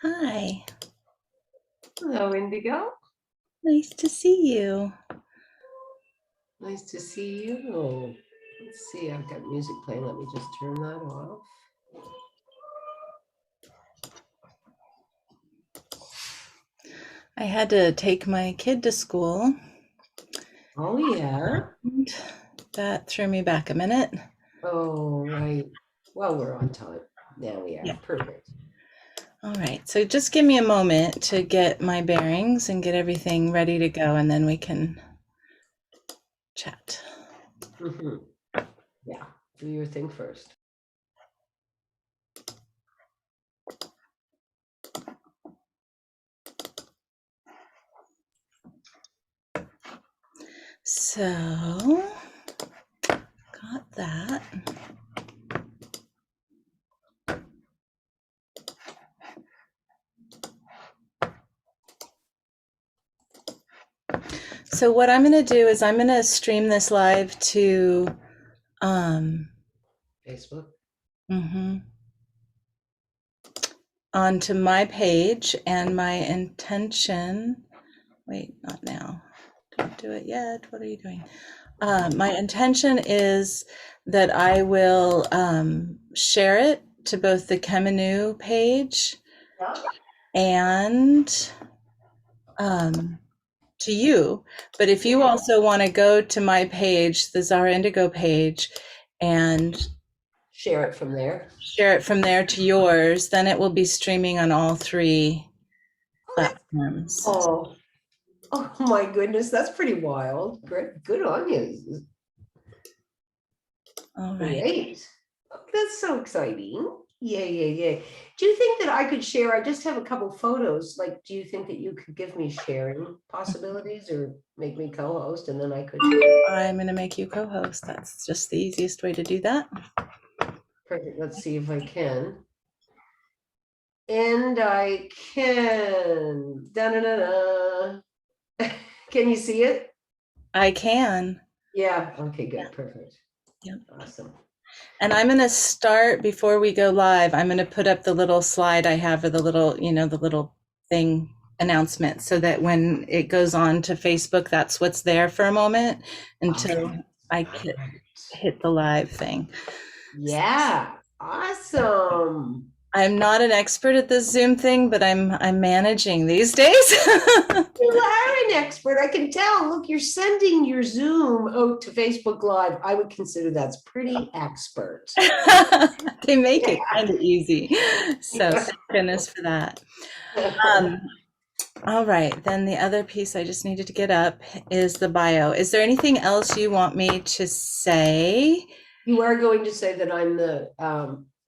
Hi, Hello, Indigo. nice to see you. Nice to see you. Let's see, I've got music playing. Let me just turn that off. I had to take my kid to school. Oh, yeah. And that threw me back a minute. Oh, right. Well, we're on time. Now we are. Yeah. Perfect. All right, so just give me a moment to get my bearings and get everything ready to go, and then we can chat. Yeah, do your thing first. So, got that. So what I'm going to do is I'm going to stream this live to Facebook. Onto my page, and my intention, wait, not now. Don't do it yet. What are you doing? My intention is that I will share it to both the Kemanu page and to you. But if you also want to go to my page, the Zara Indigo page, and share it from there to yours, then it will be streaming on all three platforms. Oh my goodness, that's pretty wild. Great, good on you. All right. Great. That's so exciting. Yeah. Do you think that I could share? I just have a couple photos. Like, do you think that you could give me sharing possibilities or make me co-host and then I could? I'm going to make you co-host. That's just the easiest way to do that. Perfect. Let's see if I can. And I can. Da-da-da-da. Can you see it? I can. Yeah. Okay, good. Perfect. Yep. Awesome. And I'm going to start, before we go live, I'm going to put up the little slide I have, or the little, the little thing announcement, so that when it goes on to Facebook, that's what's there for a moment until I can hit the live thing. Yeah. Awesome. I'm not an expert at this Zoom thing, but I'm managing these days. You are an expert. I can tell. Look, you're sending your Zoom out to Facebook Live. I would consider that's pretty expert. They make it kind of easy. So thank goodness for that. All right, then the other piece I just needed to get up is the bio. Is there anything else you want me to say? You are going to say that I'm the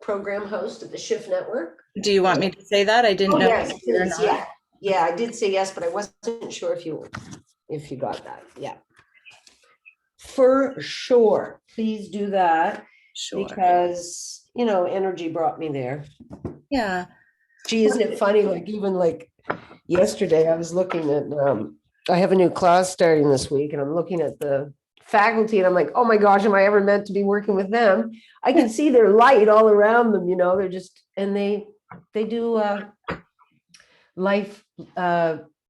program host of the Shift Network. Do you want me to say that? I didn't know. Yes, please. Yeah, I did say yes, but I wasn't sure if you got that. Yeah, for sure. Please do that. Sure. Because energy brought me there. Yeah. Gee, isn't it funny? Like, even like yesterday, I was looking at. I have a new class starting this week, and I'm looking at the faculty, and I'm like, oh my gosh, am I ever meant to be working with them? I can see their light all around them. They're just, and they do life,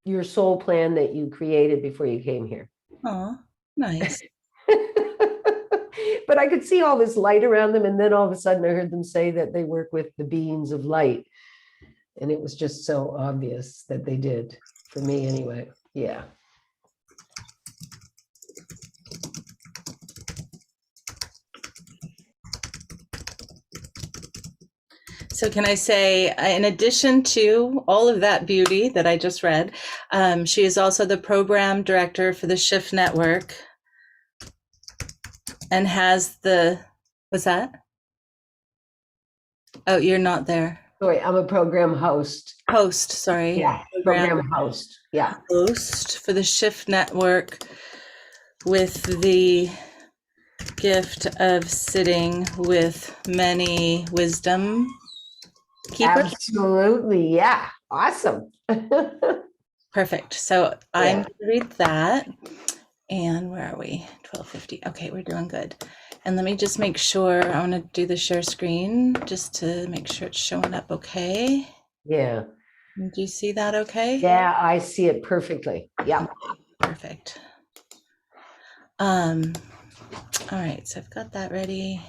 your soul plan that you created before you came here. Oh, nice. But I could see all this light around them, and then all of a sudden I heard them say that they work with the beings of light, and it was just so obvious that they did, for me anyway. Yeah. So can I say, in addition to all of that beauty that I just read, she is also the program director for the Shift Network, and has what's that? Oh, you're not there. Sorry, I'm a program host. Sorry. Yeah, program host. Yeah. Host for the Shift Network, with the gift of sitting with many wisdom keepers. Absolutely. Yeah. Awesome. Perfect. So I'm going to read that. And where are we? 12:50. Okay, we're doing good. And let me just make sure. I want to do the share screen just to make sure it's showing up okay. Yeah. Do you see that okay? Yeah, I see it perfectly. Yeah. Perfect. All right, so I've got that ready.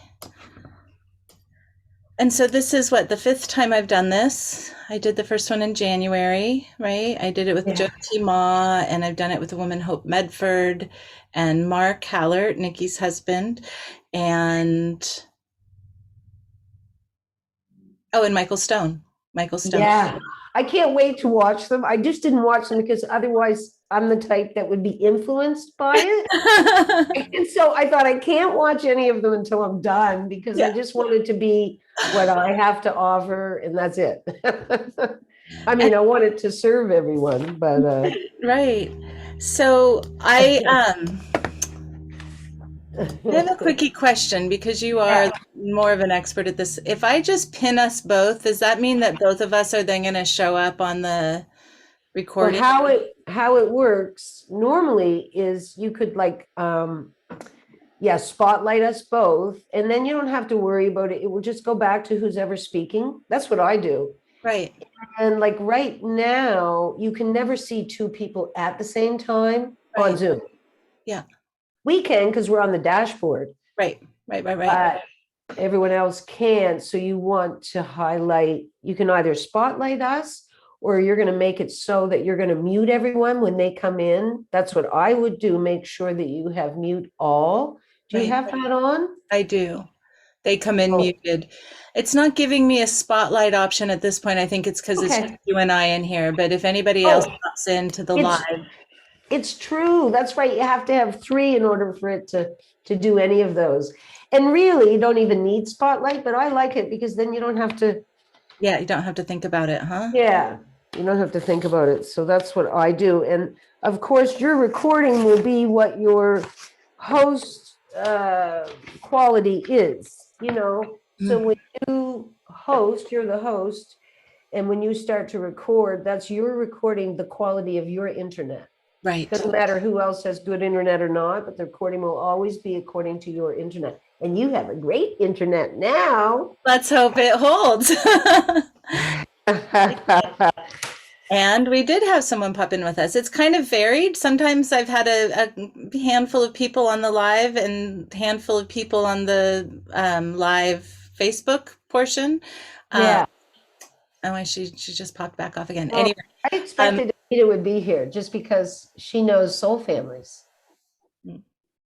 And so this is what, the 5th time I've done this. I did the first one in January, right? I did it with Yeah. Josie Ma, and I've done it with the woman Hope Medford and Mark Hallert, Nikki's husband, and and Michael Stone. Michael Stone. Yeah. I can't wait to watch them. I just didn't watch them because otherwise I'm the type that would be influenced by it. And so I thought I can't watch any of them until I'm done because I Yeah. just want it to be what I have to offer, and that's it. I mean, I want it to serve everyone, but Right. So I have a quickie question because you are yeah. more of an expert at this. If I just pin us both, does that mean that both of us are then going to show up on the Well, recording? how it works normally is you could like spotlight us both, and then you don't have to worry about it. It will just go back to who's ever speaking. That's what I do. Right. And like right now, you can never see two people at the same time on Right. Zoom. Yeah. We can because we're on the dashboard. Right. Right. Everyone else can't. So you want to highlight, you can either spotlight us or you're going to make it so that you're going to mute everyone when they come in. That's what I would do. Make sure that you have mute all. Do you Right. have that on? I do. They come in Oh, muted. It's not giving me a spotlight option at this point. I think it's because it's just okay. you and I in here. But if anybody else Oh, pops into the it's live, it's true. That's right. You have to have three in order for it to do any of those. And really, you don't even need spotlight, but I like it because then you don't have to, yeah, you don't have to think about it, huh? yeah, you don't have to think about it. So that's what I do. And of course, your recording will be what your host quality is, you know. So when you host, you're the host. And when you start to record, that's you're recording the quality of your internet. Right. Doesn't matter who else has good internet or not, but the recording will always be according to your internet. And you have a great internet now. Let's hope it holds. And we did have someone pop in with us. It's kind of varied. Sometimes I've had a handful of people on the live and handful of people on the live Facebook portion. Yeah. She just popped back off again. Well, Anyway, I expected Anita would be here just because she knows soul families.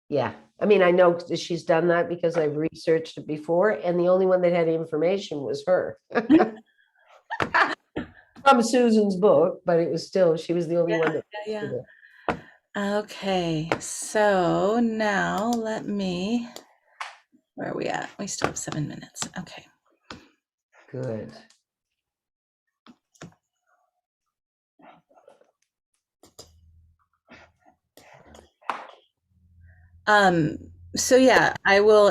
Yeah. I mean, I know she's done that because I've researched it before, and the only one that had information was her. From Susan's book, but it was still, she was the only one that yeah. did it. Okay, so now where are we at? We still have 7 minutes. Okay. Good. So yeah, I will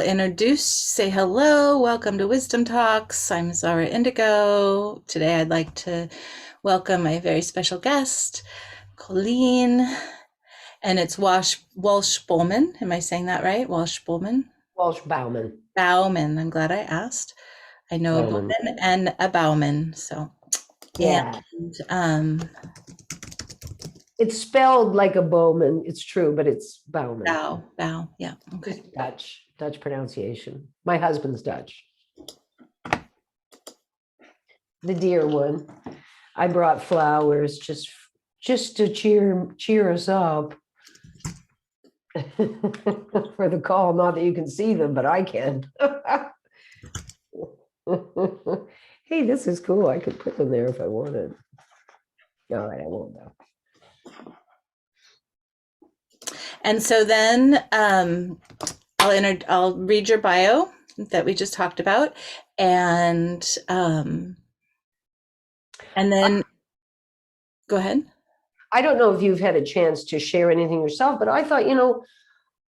say hello, welcome to Wisdom Talks. I'm Zara Indigo. Today I'd like to welcome my very special guest, Colleen, and it's Walsh-Bouman. Am I saying that right? Walsh-Bouman? Walsh-Bouman. Bauman. I'm glad I asked. I know a Bowman and a Bauman, so. Yeah. And it's spelled like a Bowman. It's true, but it's Bauman. Bow. Yeah. Okay. Dutch pronunciation. My husband's Dutch. The dear one. I brought flowers just to cheer us up for the call. Not that you can see them, but I can. Hey, this is cool. I could put them there if I wanted. All right, I won't though. And so then I'll read your bio that we just talked about, and then go ahead. I don't know if you've had a chance to share anything yourself, but I thought,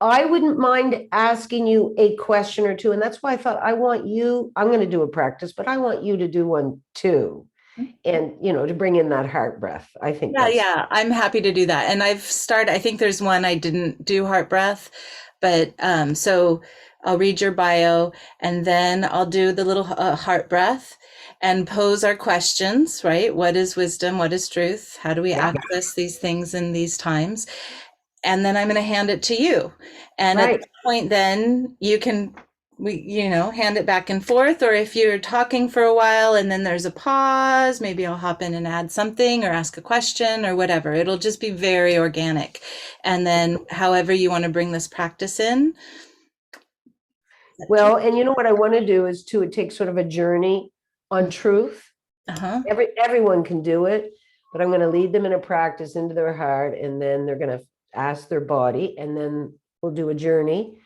I wouldn't mind asking you a question or two. And that's why I thought I'm going to do a practice, but I want you to do one too. And, to bring in that heart breath. I think. Yeah, I'm happy to do that. And I think there's one I didn't do heart breath, but so I'll read your bio, and then I'll do the little heart breath and pose our questions, right? What is wisdom? What is truth? How do we Yeah. access these things in these times? And then I'm going to hand it to you. And at Right. that point, then you can, hand it back and forth. Or if you're talking for a while and then there's a pause, maybe I'll hop in and add something or ask a question or whatever. It'll just be very organic. And then however you want to bring this practice in. Well, and you know what I want to do is to take sort of a journey on truth. Uh-huh. Everyone can do it, but I'm going to lead them in a practice into their heart, and then they're going to ask their body, and then we'll do a journey.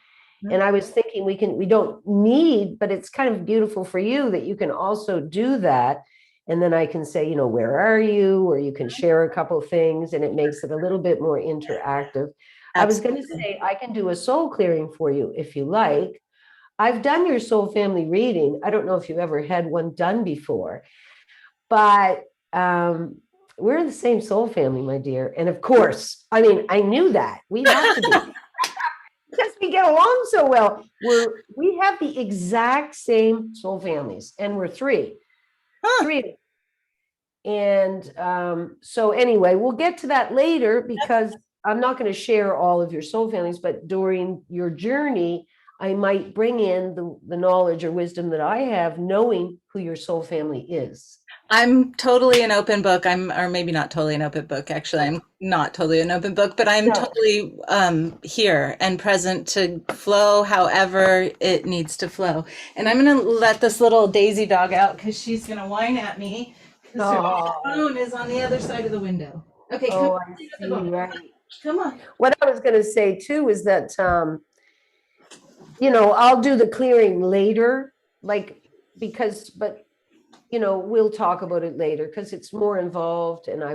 And I was thinking we don't need, but it's kind of beautiful for you that you can also do that. And then I can say, where are you? Or you can share a couple of things, and it makes it a little bit more interactive. I was going to say, I can do a soul clearing for you if you like. I've done your soul family reading. I don't know if you've ever had one done before, but we're in the same soul family, my dear. And of course, I knew that we have to be because we get along so well. We have the exact same soul families, and we're three. Three. And so anyway, we'll get to that later because I'm not going to share all of your soul families, but during your journey, I might bring in the knowledge or wisdom that I have, knowing who your soul family is. I'm totally an open book. Or maybe not totally an open book. Actually, I'm not totally an open book, but I'm totally here and present to flow however it needs to flow. And I'm going to let this little Daisy dog out because she's going to whine at me because her phone is on the other side of the window. Okay, come on. I see, right. Come on. What I was going to say too is that, I'll do the clearing later, but we'll talk about it later because it's more involved, and I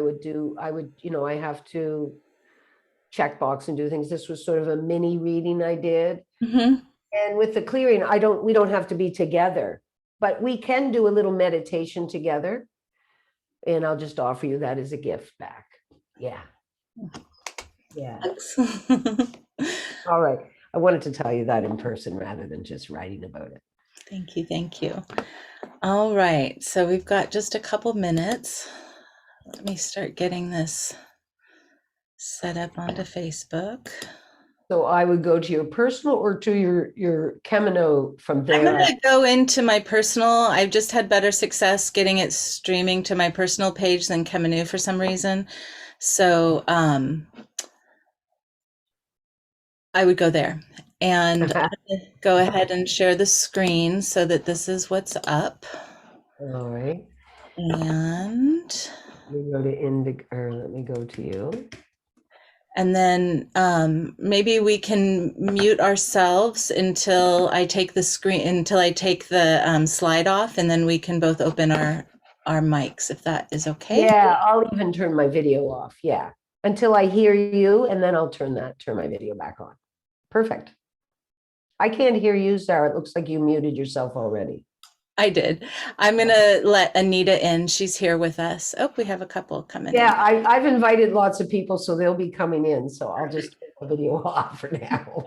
have to check box and do things. This was sort of a mini reading I did. Mm-hmm. And with the clearing, we don't have to be together, but we can do a little meditation together. And I'll just offer you that as a gift back. Yeah. Yeah. All right. I wanted to tell you that in person rather than just writing about it. Thank you. Thank you. All right. So we've got just a couple minutes. Let me start getting this set up onto Facebook. So I would go to your personal or to your Kemino from there. I'm going to go into my personal. I've just had better success getting it streaming to my personal page than Kemino for some reason. So I would go there and go ahead and share the screen so that this is what's up. All right. And let me go to you. And then maybe we can mute ourselves until I take the slide off, and then we can both open our mics, if that is okay. Yeah, I'll even turn my video off. Yeah, until I hear you, and then I'll turn my video back on. Perfect. I can't hear you, Sarah. It looks like you muted yourself already. I did. I'm going to let Anita in. She's here with us. Oh, we have a couple coming in. Yeah, I've invited lots of people, so they'll be coming in. So I'll just take the video off for now.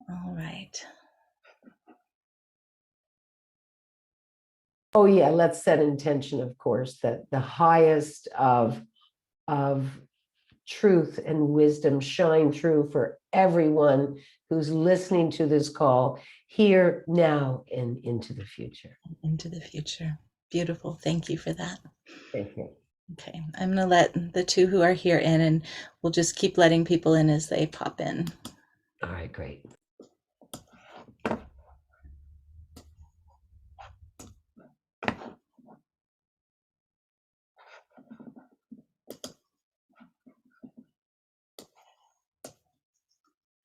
All right. Oh, yeah, let's set intention, of course, that the highest of truth and wisdom shine through for everyone who's listening to this call here, now, and into the future. Into the future. Beautiful. Thank you for that. Thank you. Okay, I'm going to let the two who are here in, and we'll just keep letting people in as they pop in. All right, great.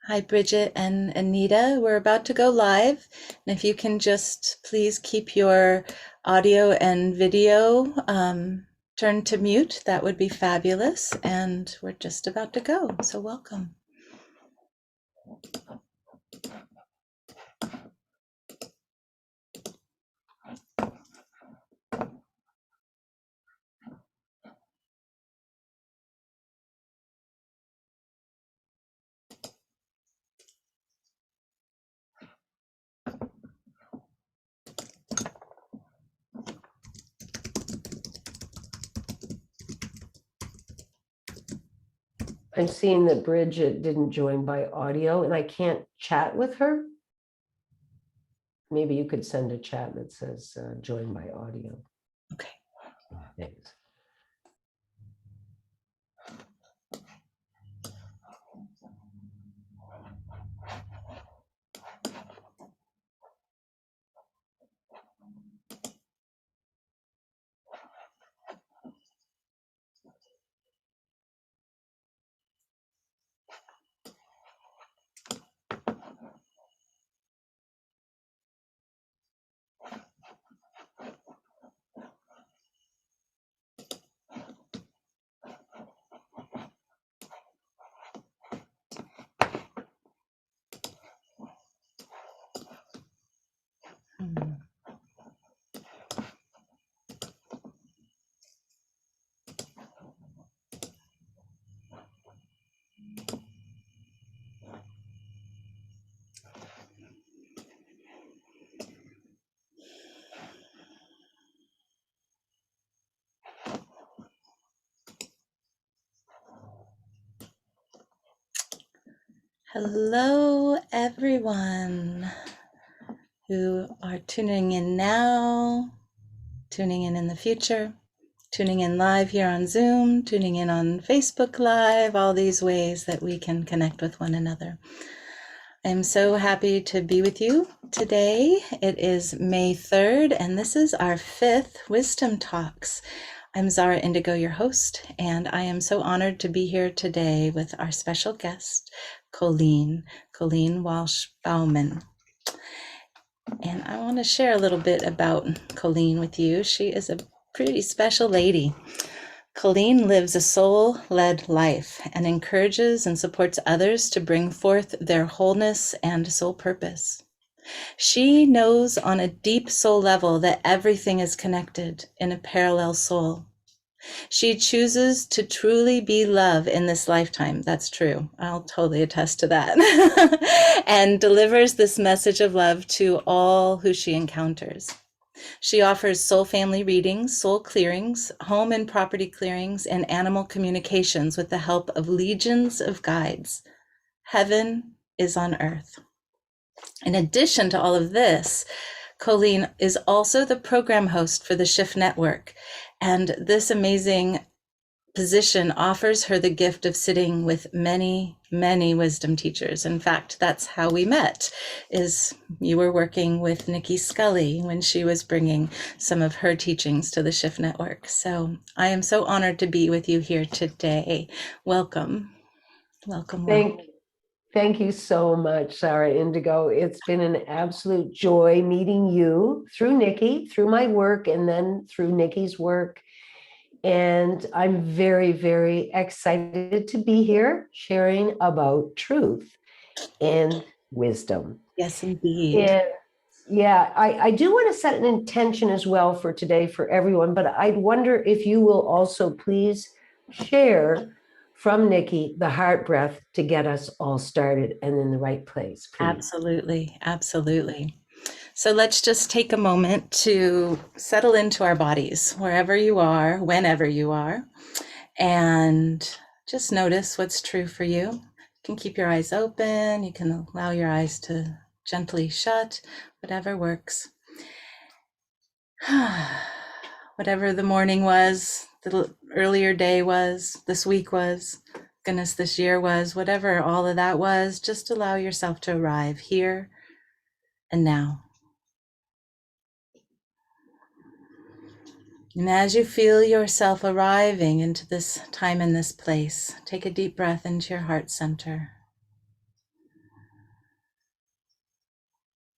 Hi, Bridget and Anita. We're about to go live. And if you can just please keep your audio and video turned to mute, that would be fabulous. And we're just about to go. So welcome. I'm seeing that Bridget didn't join by audio and I can't chat with her. Maybe you could send a chat that says join by audio. Okay. Thanks. Hmm. Hello, everyone who are tuning in now, tuning in the future, tuning in live here on Zoom, tuning in on Facebook Live, all these ways that we can connect with one another. I'm so happy to be with you today. It is May 3rd, and this is our 5th Wisdom Talks. I'm Zara Indigo, your host, and I am so honored to be here today with our special guest, Colleen Walsh-Bouman. And I want to share a little bit about Colleen with you. She is a pretty special lady. Colleen lives a soul-led life and encourages and supports others to bring forth their wholeness and soul purpose. She knows on a deep soul level that everything is connected in a parallel soul. She chooses to truly be love in this lifetime. That's true. I'll totally attest to that. And delivers this message of love to all who she encounters. She offers soul family readings, soul clearings, home and property clearings, and animal communications with the help of legions of guides. Heaven is on earth. In addition to all of this, Colleen is also the program host for the Shift Network. And this amazing position offers her the gift of sitting with many, many wisdom teachers. In fact, that's how we met, is you were working with Nikki Scully when she was bringing some of her teachings to the Shift Network. So I am so honored to be with you here today. Welcome. Welcome. Thank you so much, Sarah Indigo. It's been an absolute joy meeting you through Nikki, through my work, and then through Nikki's work. And I'm very, very excited to be here sharing about truth and wisdom. Yes, indeed. And yeah, I do want to set an intention as well for today for everyone, but I'd wonder if you will also please share from Nikki the heart breath to get us all started and in the right place, please. Absolutely. Absolutely. So let's just take a moment to settle into our bodies, wherever you are, whenever you are, and just notice what's true for you. You can keep your eyes open. You can allow your eyes to gently shut, whatever works. Whatever the morning was, the earlier day was, this week was, goodness, this year was, whatever all of that was, just allow yourself to arrive here and now. And as you feel yourself arriving into this time and this place, take a deep breath into your heart center.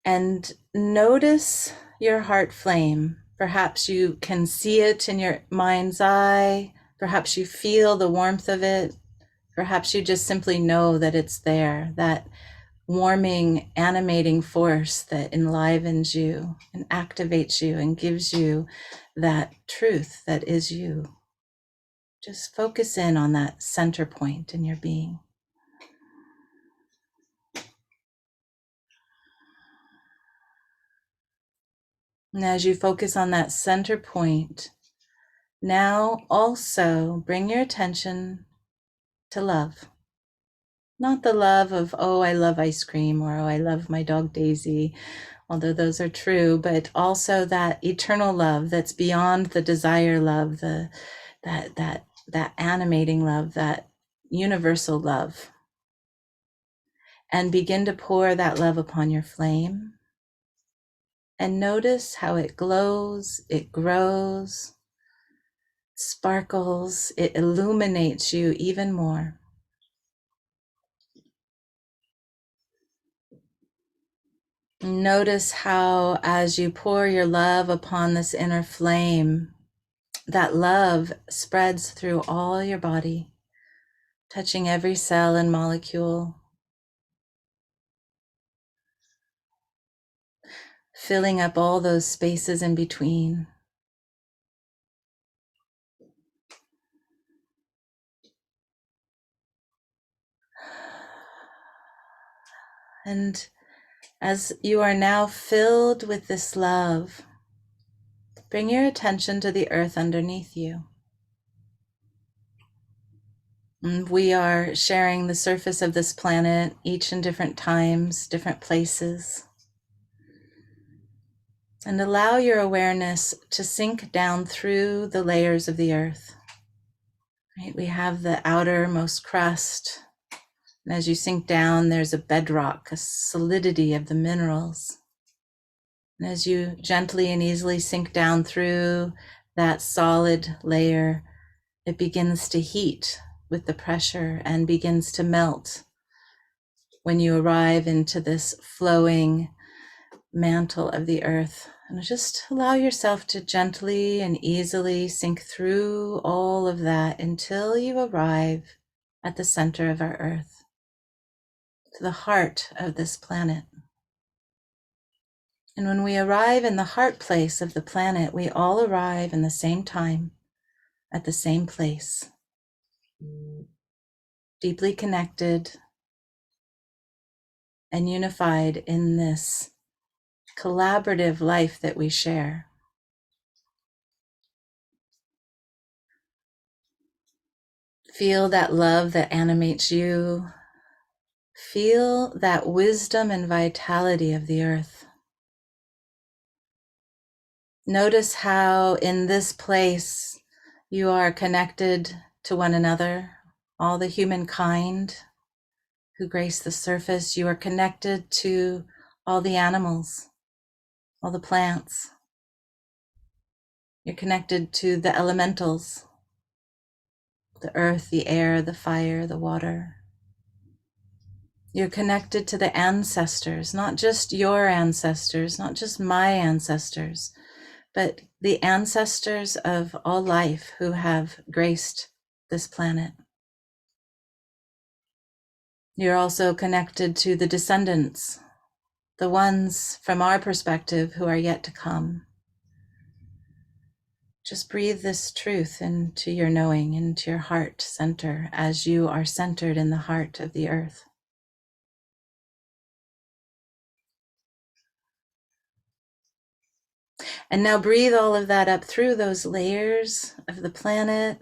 And notice your heart flame. Perhaps you can see it in your mind's eye. Perhaps you feel the warmth of it. Perhaps you just simply know that it's there, that warming, animating force that enlivens you and activates you and gives you that truth that is you. Just focus in on that center point in your being. And as you focus on that center point, now also bring your attention to love. Not the love of, oh, I love ice cream, or oh, I love my dog Daisy, although those are true, but also that eternal love that's beyond the desire love, that animating love, that universal love. And begin to pour that love upon your flame. And notice how it glows, it grows, sparkles, it illuminates you even more. Notice how, as you pour your love upon this inner flame, that love spreads through all your body, touching every cell and molecule, filling up all those spaces in between. And as you are now filled with this love, bring your attention to the earth underneath you. And we are sharing the surface of this planet, each in different times, different places. And allow your awareness to sink down through the layers of the earth. Right? We have the outermost crust. And as you sink down, there's a bedrock, a solidity of the minerals. And as you gently and easily sink down through that solid layer, it begins to heat with the pressure and begins to melt when you arrive into this flowing mantle of the earth. And just allow yourself to gently and easily sink through all of that until you arrive at the center of our earth, to the heart of this planet. And when we arrive in the heart place of the planet, we all arrive in the same time, at the same place, deeply connected and unified in this collaborative life that we share. Feel that love that animates you. Feel that wisdom and vitality of the earth. Notice how in this place you are connected to one another, all the humankind who grace the surface. You are connected to all the animals, all the plants. You're connected to the elementals, the earth, the air, the fire, the water. You're connected to the ancestors, not just your ancestors, not just my ancestors, but the ancestors of all life who have graced this planet. You're also connected to the descendants, the ones from our perspective who are yet to come. Just breathe this truth into your knowing, into your heart center, as you are centered in the heart of the earth. And now breathe all of that up through those layers of the planet.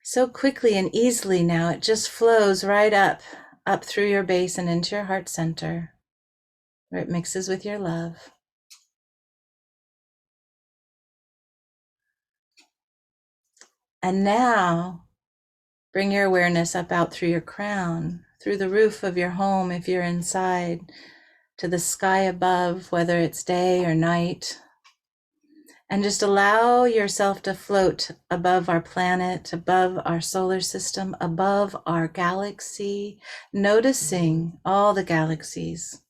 So quickly and easily now, it just flows right up through your base and into your heart center, where it mixes with your love. And now, bring your awareness up out through your crown, through the roof of your home if you're inside, to the sky above, whether it's day or night. And just allow yourself to float above our planet, above our solar system, above our galaxy, noticing all the galaxies,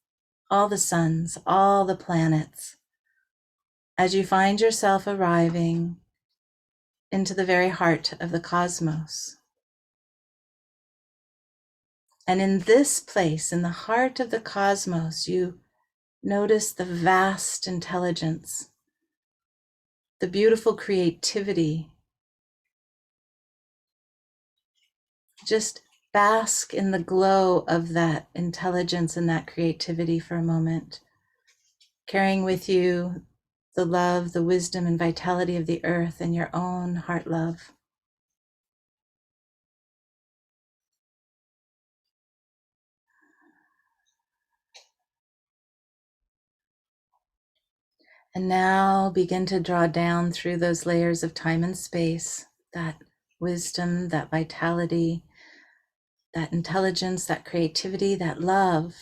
all the suns, all the planets, as you find yourself arriving into the very heart of the cosmos. And in this place, in the heart of the cosmos, you notice the vast intelligence, the beautiful creativity. Just bask in the glow of that intelligence and that creativity for a moment, carrying with you the love, the wisdom, and vitality of the earth and your own heart love. And now begin to draw down through those layers of time and space, that wisdom, that vitality, that intelligence, that creativity, that love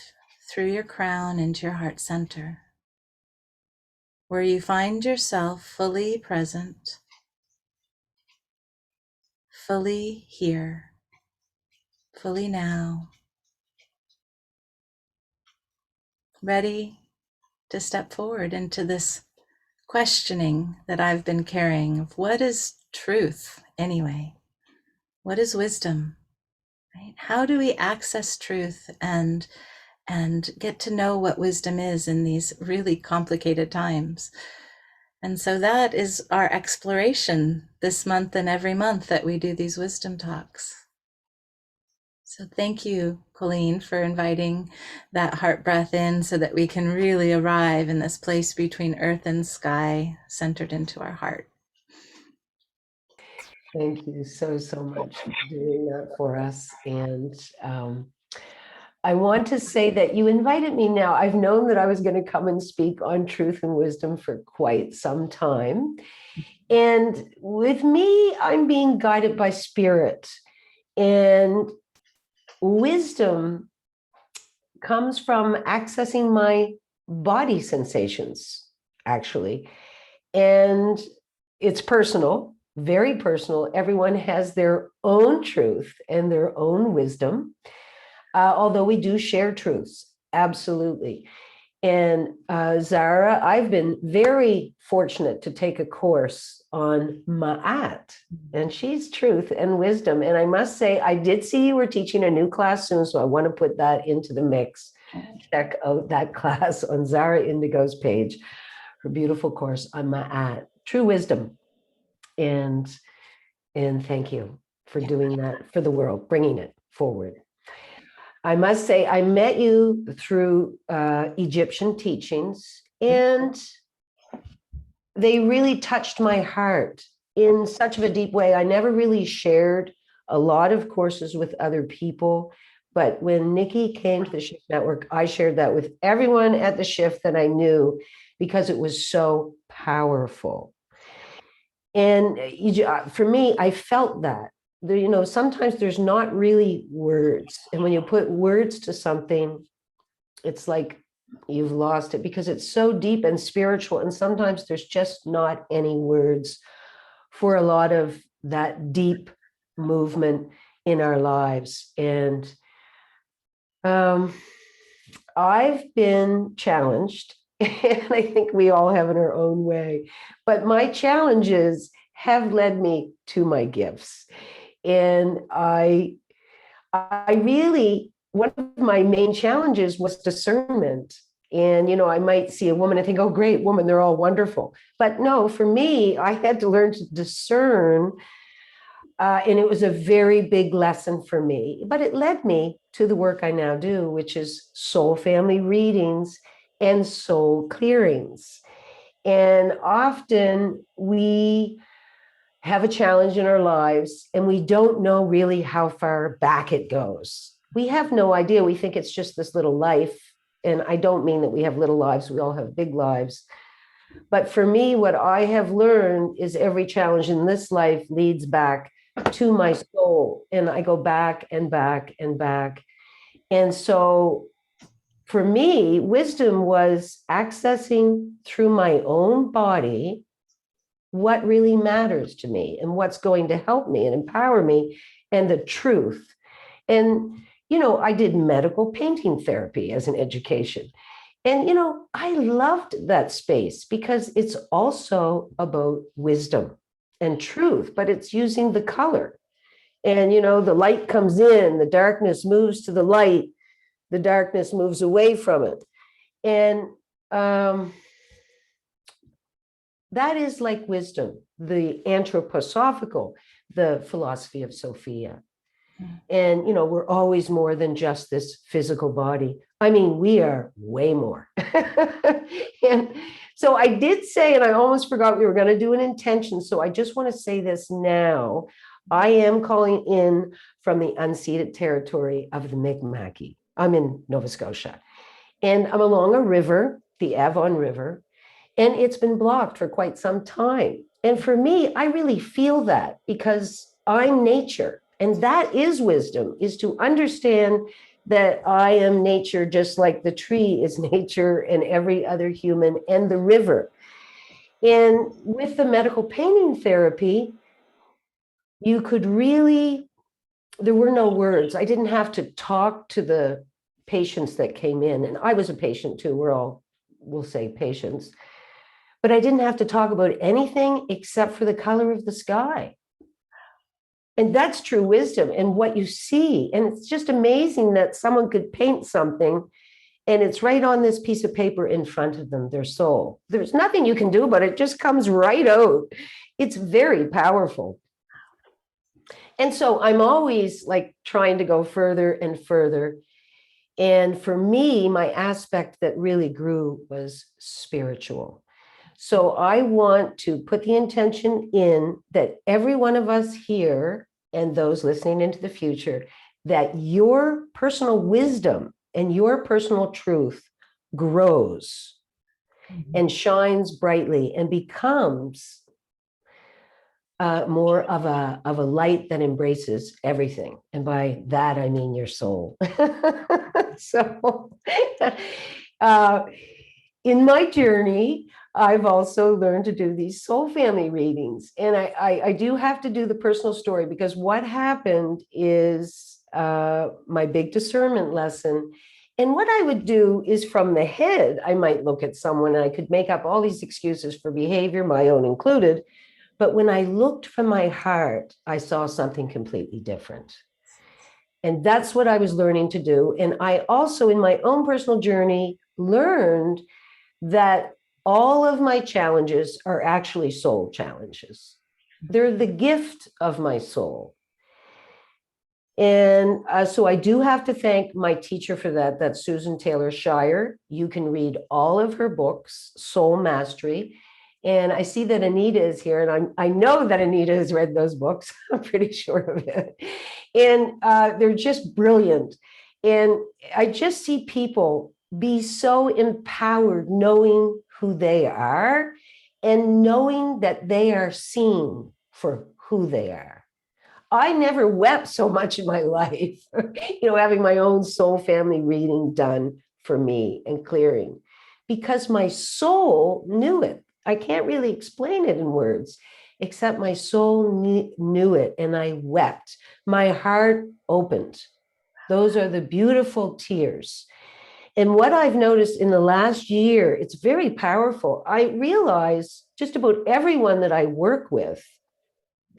through your crown into your heart center, where you find yourself fully present, fully here, fully now, ready to step forward into this questioning that I've been carrying of what is truth anyway? What is wisdom? Right? How do we access truth and get to know what wisdom is in these really complicated times? And so that is our exploration this month and every month that we do these wisdom talks. So thank you, Colleen, for inviting that heart breath in so that we can really arrive in this place between earth and sky, centered into our heart. Thank you so, so much for doing that for us. And I want to say that you invited me now. I've known that I was going to come and speak on truth and wisdom for quite some time. And with me, I'm being guided by spirit. And wisdom comes from accessing my body sensations, actually. And it's personal, very personal. Everyone has their own truth and their own wisdom, although we do share truths, absolutely. And Zara, I've been very fortunate to take a course on Ma'at, and she's truth and wisdom. And I must say, I did see you were teaching a new class soon, so I want to put that into the mix. Check out that class on Zara Indigo's page, her beautiful course on Ma'at, true wisdom. And thank you for doing that for the world, bringing it forward. I must say, I met you through Egyptian teachings, and they really touched my heart in such of a deep way. I never really shared a lot of courses with other people, but when Nikki came to the Shift Network, I shared that with everyone at the Shift that I knew because it was so powerful. And for me, I felt that. Sometimes there's not really words. And when you put words to something, it's like you've lost it because it's so deep and spiritual. And sometimes there's just not any words for a lot of that deep movement in our lives. And I've been challenged, and I think we all have in our own way, but my challenges have led me to my gifts. And I really, one of my main challenges was discernment. And, I might see a woman and think, oh, great woman, they're all wonderful. But no, for me, I had to learn to discern. And it was a very big lesson for me, but it led me to the work I now do, which is soul family readings and soul clearings. And often we have a challenge in our lives and we don't know really how far back it goes. We have no idea. We think it's just this little life. And I don't mean that we have little lives. We all have big lives. But for me, what I have learned is every challenge in this life leads back to my soul. And I go back and back and back. And so for me, wisdom was accessing through my own body what really matters to me and what's going to help me and empower me and the truth. And, I did medical painting therapy as an education. And, I loved that space because it's also about wisdom and truth, but it's using the color. And, the light comes in, the darkness moves to the light, the darkness moves away from it. And that is like wisdom, the anthroposophical, the philosophy of Sophia. And, we're always more than just this physical body. I mean, we are way more. And so I did say, and I almost forgot we were going to do an intention. So I just want to say this now. I am calling in from the unceded territory of the Mi'kmaq. I'm in Nova Scotia. And I'm along a river, the Avon River. And it's been blocked for quite some time. And for me, I really feel that because I'm nature. And that is wisdom, is to understand that I am nature, just like the tree is nature and every other human and the river. And with the medical painting therapy, you could really, there were no words. I didn't have to talk to the patients that came in. And I was a patient too. We're all, we'll say, patients. But I didn't have to talk about anything except for the color of the sky. And that's true wisdom and what you see. And it's just amazing that someone could paint something and it's right on this piece of paper in front of them, their soul. There's nothing you can do about it. It just comes right out. It's very powerful. And so I'm always like trying to go further and further. And for me, my aspect that really grew was spiritual. So I want to put the intention in that every one of us here and those listening into the future, that your personal wisdom and your personal truth grows and shines brightly and becomes more of a light that embraces everything. And by that, I mean your soul. So in my journey, I've also learned to do these soul family readings. And I do have to do the personal story, because what happened is my big discernment lesson. And what I would do is, from the head, I might look at someone and I could make up all these excuses for behavior, my own included. But when I looked from my heart, I saw something completely different. And that's what I was learning to do. And I also, in my own personal journey, learned that all of my challenges are actually soul challenges. They're the gift of my soul. And so I do have to thank my teacher for that. That's Susan Taylor Shire. You can read all of her books, Soul Mastery. And I see that Anita is here, and I know that Anita has read those books. I'm pretty sure of it. And they're just brilliant. And I just see people be so empowered knowing who they are and knowing that they are seen for who they are. I never wept so much in my life, having my own soul family reading done for me and clearing, because my soul knew it. I can't really explain it in words, except my soul knew it, and I wept. My heart opened. Those are the beautiful tears. And what I've noticed in the last year, it's very powerful. I realize just about everyone that I work with,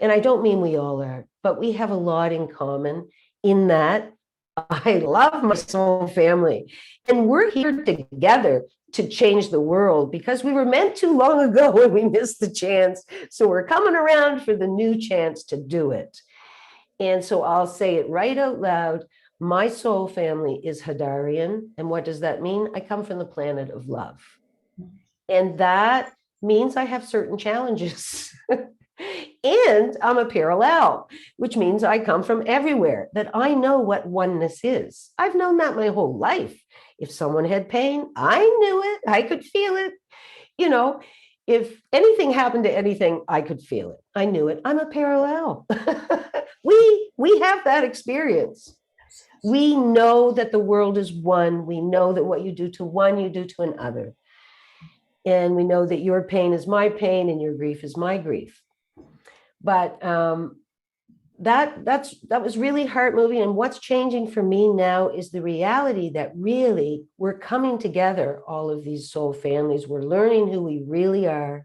and I don't mean we all are, but we have a lot in common in that I love my soul family. And we're here together to change the world, because we were meant to long ago and we missed the chance. So we're coming around for the new chance to do it. And so I'll say it right out loud. My soul family is Hadarian. And what does that mean? I come from the planet of love. And that means I have certain challenges. And I'm a parallel, which means I come from everywhere, that I know what oneness is. I've known that my whole life. If someone had pain, I knew it. I could feel it. If anything happened to anything, I could feel it. I knew it. I'm a parallel. We have that experience. We know that the world is one. We know that what you do to one, you do to another. And we know that your pain is my pain and your grief is my grief. But that was really heart moving. And what's changing for me now is the reality that really we're coming together, all of these soul families. We're learning who we really are.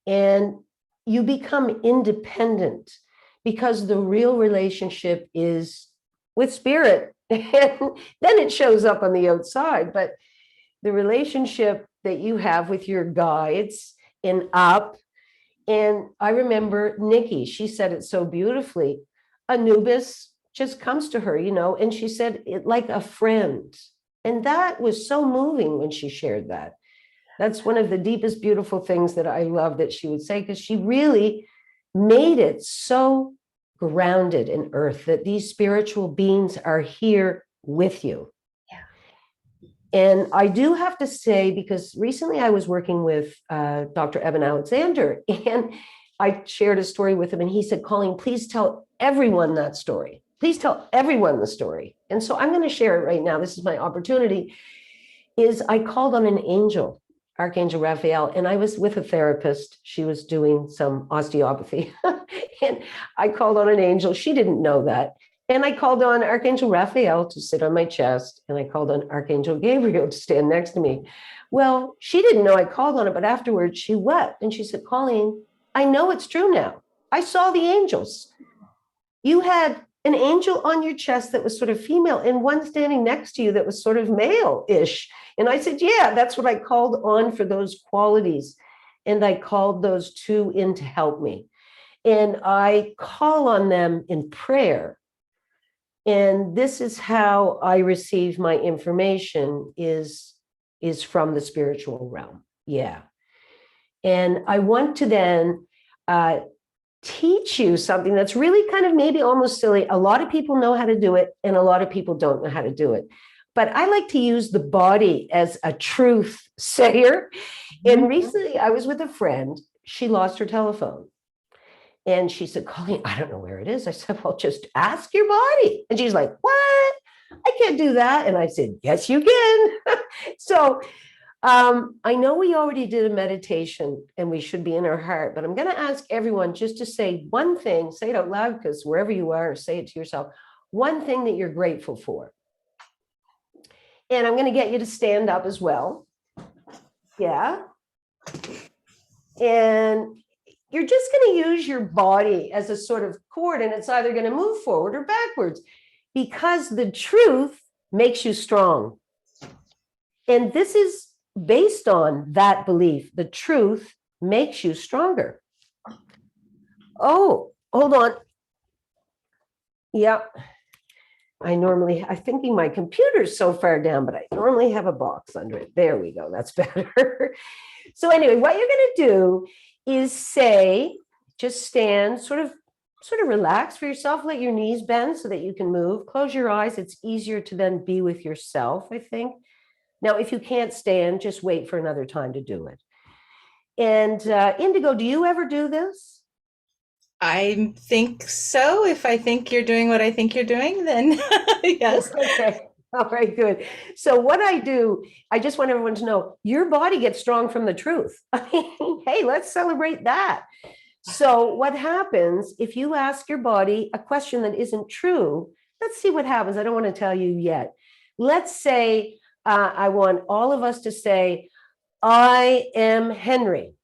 And you become independent, because the real relationship is with spirit. And then it shows up on the outside. But the relationship that you have with your guides and up. And I remember Nikki, she said it so beautifully. Anubis just comes to her, and she said it like a friend. And that was so moving when she shared that. That's one of the deepest, beautiful things that I love that she would say, because she really made it so grounded in earth that these spiritual beings are here with you. Yeah. And I do have to say, because recently I was working with Dr. Evan Alexander, and I shared a story with him, and he said, Colleen, please tell everyone that story. Please tell everyone the story. And so I'm going to share it right now. This is my opportunity. Is I called on an angel, Archangel Raphael, and I was with a therapist. She was doing some osteopathy. And I called on an angel. She didn't know that. And I called on Archangel Raphael to sit on my chest. And I called on Archangel Gabriel to stand next to me. Well, she didn't know I called on it, but afterwards she wept. And she said, Colleen, I know it's true now. I saw the angels. You had an angel on your chest that was sort of female and one standing next to you that was sort of male-ish. And I said, yeah, that's what I called on for those qualities. And I called those two in to help me. And I call on them in prayer. And this is how I receive my information is from the spiritual realm. Yeah. And I want to then teach you something that's really kind of maybe almost silly. A lot of people know how to do it, and a lot of people don't know how to do it. But I like to use the body as a truth sayer. And recently I was with a friend. She lost her telephone. And she said, Colleen, I don't know where it is. I said, well, just ask your body. And she's like, what? I can't do that. And I said, yes, you can. So I know we already did a meditation and we should be in our heart, but I'm going to ask everyone just to say one thing, say it out loud, because wherever you are, say it to yourself, one thing that you're grateful for. And I'm going to get you to stand up as well. Yeah. And you're just going to use your body as a sort of cord, and it's either going to move forward or backwards, because the truth makes you strong. And this is based on that belief. The truth makes you stronger. Oh, hold on. Yeah. I'm thinking my computer's so far down, but I normally have a box under it. There we go. That's better. So anyway, what you're going to do is say, just stand, sort of relax for yourself, let your knees bend so that you can move. Close your eyes. It's easier to then be with yourself, I think. Now, if you can't stand, just wait for another time to do it. And Indigo, do you ever do this? I think so. If I think you're doing what I think you're doing, then yes. Okay. All right, good. So what I do, I just want everyone to know your body gets strong from the truth. Hey, let's celebrate that. So what happens if you ask your body a question that isn't true? Let's see what happens. I don't want to tell you yet. Let's say I want all of us to say, I am Henry,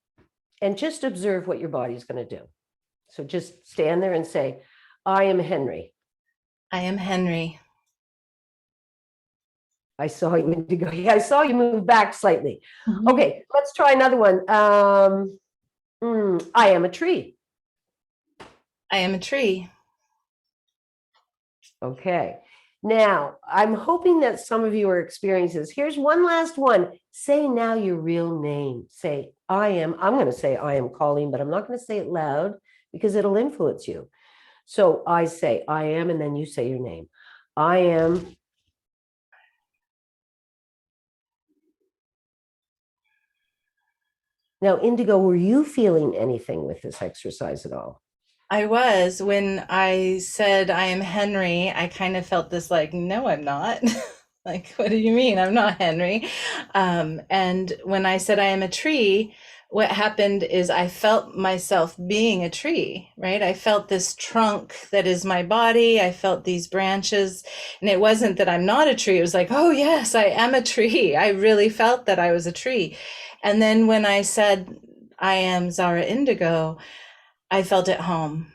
and just observe what your body's going to do. So just stand there and say, I am Henry. I am Henry. I saw you Indigo. Yeah, I saw you move back slightly. Okay, let's try another one. I am a tree. I am a tree. Okay. Now, I'm hoping that some of you are experiencing this. Here's one last one. Say now your real name. Say, I'm going to say I am Colleen, but I'm not going to say it loud because it'll influence you. So I say I am, and then you say your name. I am. Now, Indigo, were you feeling anything with this exercise at all? I was. When I said I am Henry, I kind of felt this like, no, I'm not. Like, what do you mean? I'm not Henry. And when I said I am a tree, what happened is I felt myself being a tree, right? I felt this trunk that is my body. I felt these branches. And it wasn't that I'm not a tree. It was like, oh, yes, I am a tree. I really felt that I was a tree. And then when I said I am Zara Indigo, I felt at home.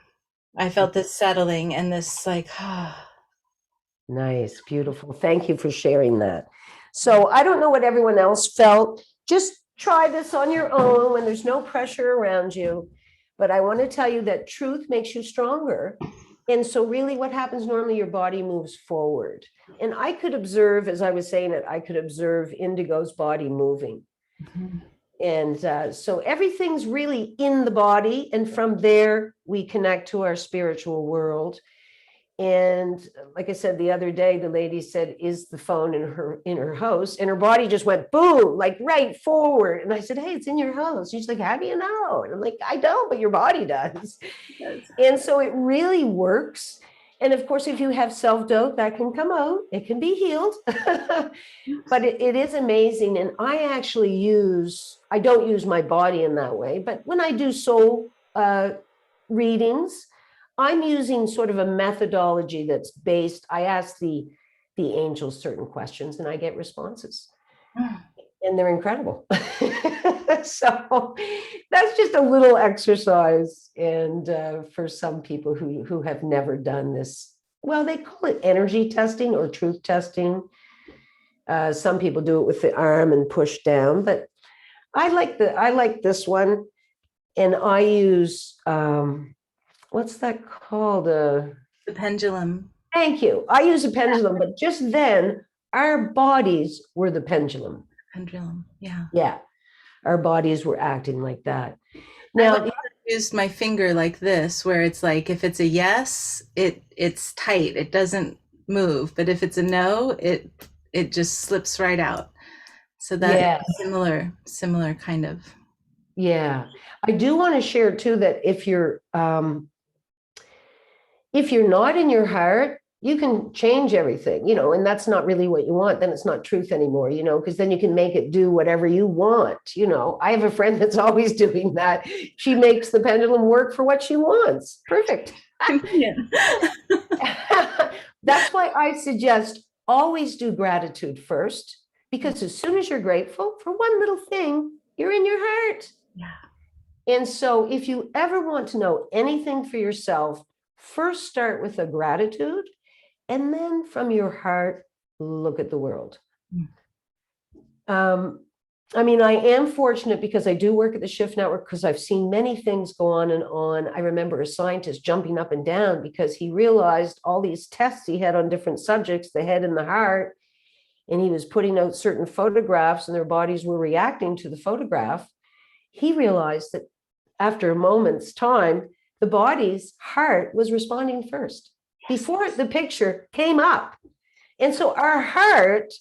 I felt this settling and this like, ah. Nice, beautiful. Thank you for sharing that. So I don't know what everyone else felt. Just try this on your own when there's no pressure around you. But I want to tell you that truth makes you stronger. And so really what happens normally, your body moves forward. And I could observe, as I was saying it, I could observe Indigo's body moving. And so everything's really in the body. And from there, we connect to our spiritual world. And like I said, the other day, the lady said, is the phone in her house? And her body just went boom, like right forward. And I said, hey, it's in your house. She's like, how do you know? And I'm like, I don't, but your body does. And so it really works. And of course, if you have self-doubt, that can come out, it can be healed. But it is amazing. And I don't use my body in that way, but when I do soul readings, I'm using sort of a methodology that's based, I ask the angels certain questions and I get responses. And they're incredible. So that's just a little exercise. And for some people who have never done this, well, they call it energy testing or truth testing. Some people do it with the arm and push down, but I like this one. And I use, what's that called? The pendulum. Thank you. I use a pendulum, but just then our bodies were the pendulum. Pendulum, yeah. Yeah, our bodies were acting like that. Now, I used my finger like this, where it's like, if it's a yes, it's tight, it doesn't move. But if it's a no, it just slips right out. So that's similar kind of. Yeah, I do want to share too that if you're not in your heart, you can change everything, and that's not really what you want. Then it's not truth anymore, because then you can make it do whatever you want. I have a friend that's always doing that. She makes the pendulum work for what she wants. Perfect. That's why I suggest always do gratitude first, because as soon as you're grateful for one little thing, you're in your heart. Yeah. And so if you ever want to know anything for yourself, first start with a gratitude, and then from your heart, look at the world. I am fortunate because I do work at the Shift Network, because I've seen many things go on and on. I remember a scientist jumping up and down because he realized all these tests he had on different subjects, the head and the heart, and he was putting out certain photographs and their bodies were reacting to the photograph. He realized that after a moment's time, the body's heart was responding first before the picture came up. And so our heart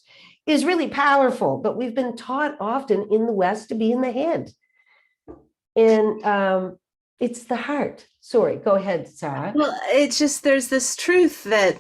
is really powerful, but we've been taught often in the West to be in the head. And it's the heart. Sorry, go ahead, Sarah. Well, it's just, there's this truth that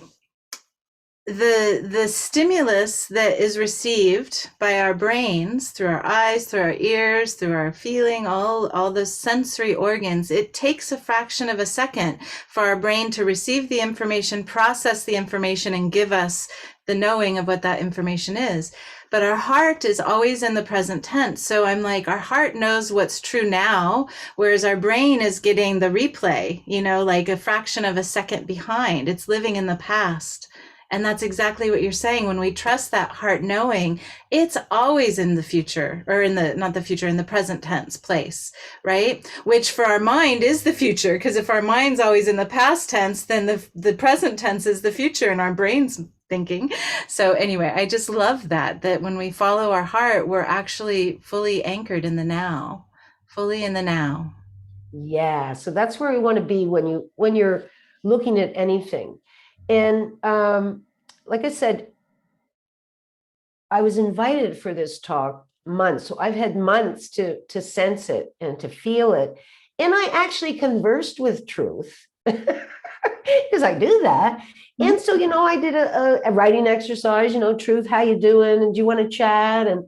the stimulus that is received by our brains through our eyes, through our ears, through our feeling, all the sensory organs, it takes a fraction of a second for our brain to receive the information, process the information, and give us the knowing of what that information is. But our heart is always in the present tense. So I'm like, our heart knows what's true now, whereas our brain is getting the replay, like a fraction of a second behind. It's living in the past. And that's exactly what you're saying. When we trust that heart knowing, it's always in the future, or in the present tense place, right? Which for our mind is the future, because if our mind's always in the past tense, then the present tense is the future and our brain's thinking. So anyway, I just love that when we follow our heart, we're actually fully anchored in the now, fully in the now. Yeah. So that's where we want to be when you're looking at anything. And like I said, I was invited for this talk months. So I've had months to sense it and to feel it. And I actually conversed with truth because I do that. And so, I did a writing exercise, truth, how you doing? And do you want to chat? And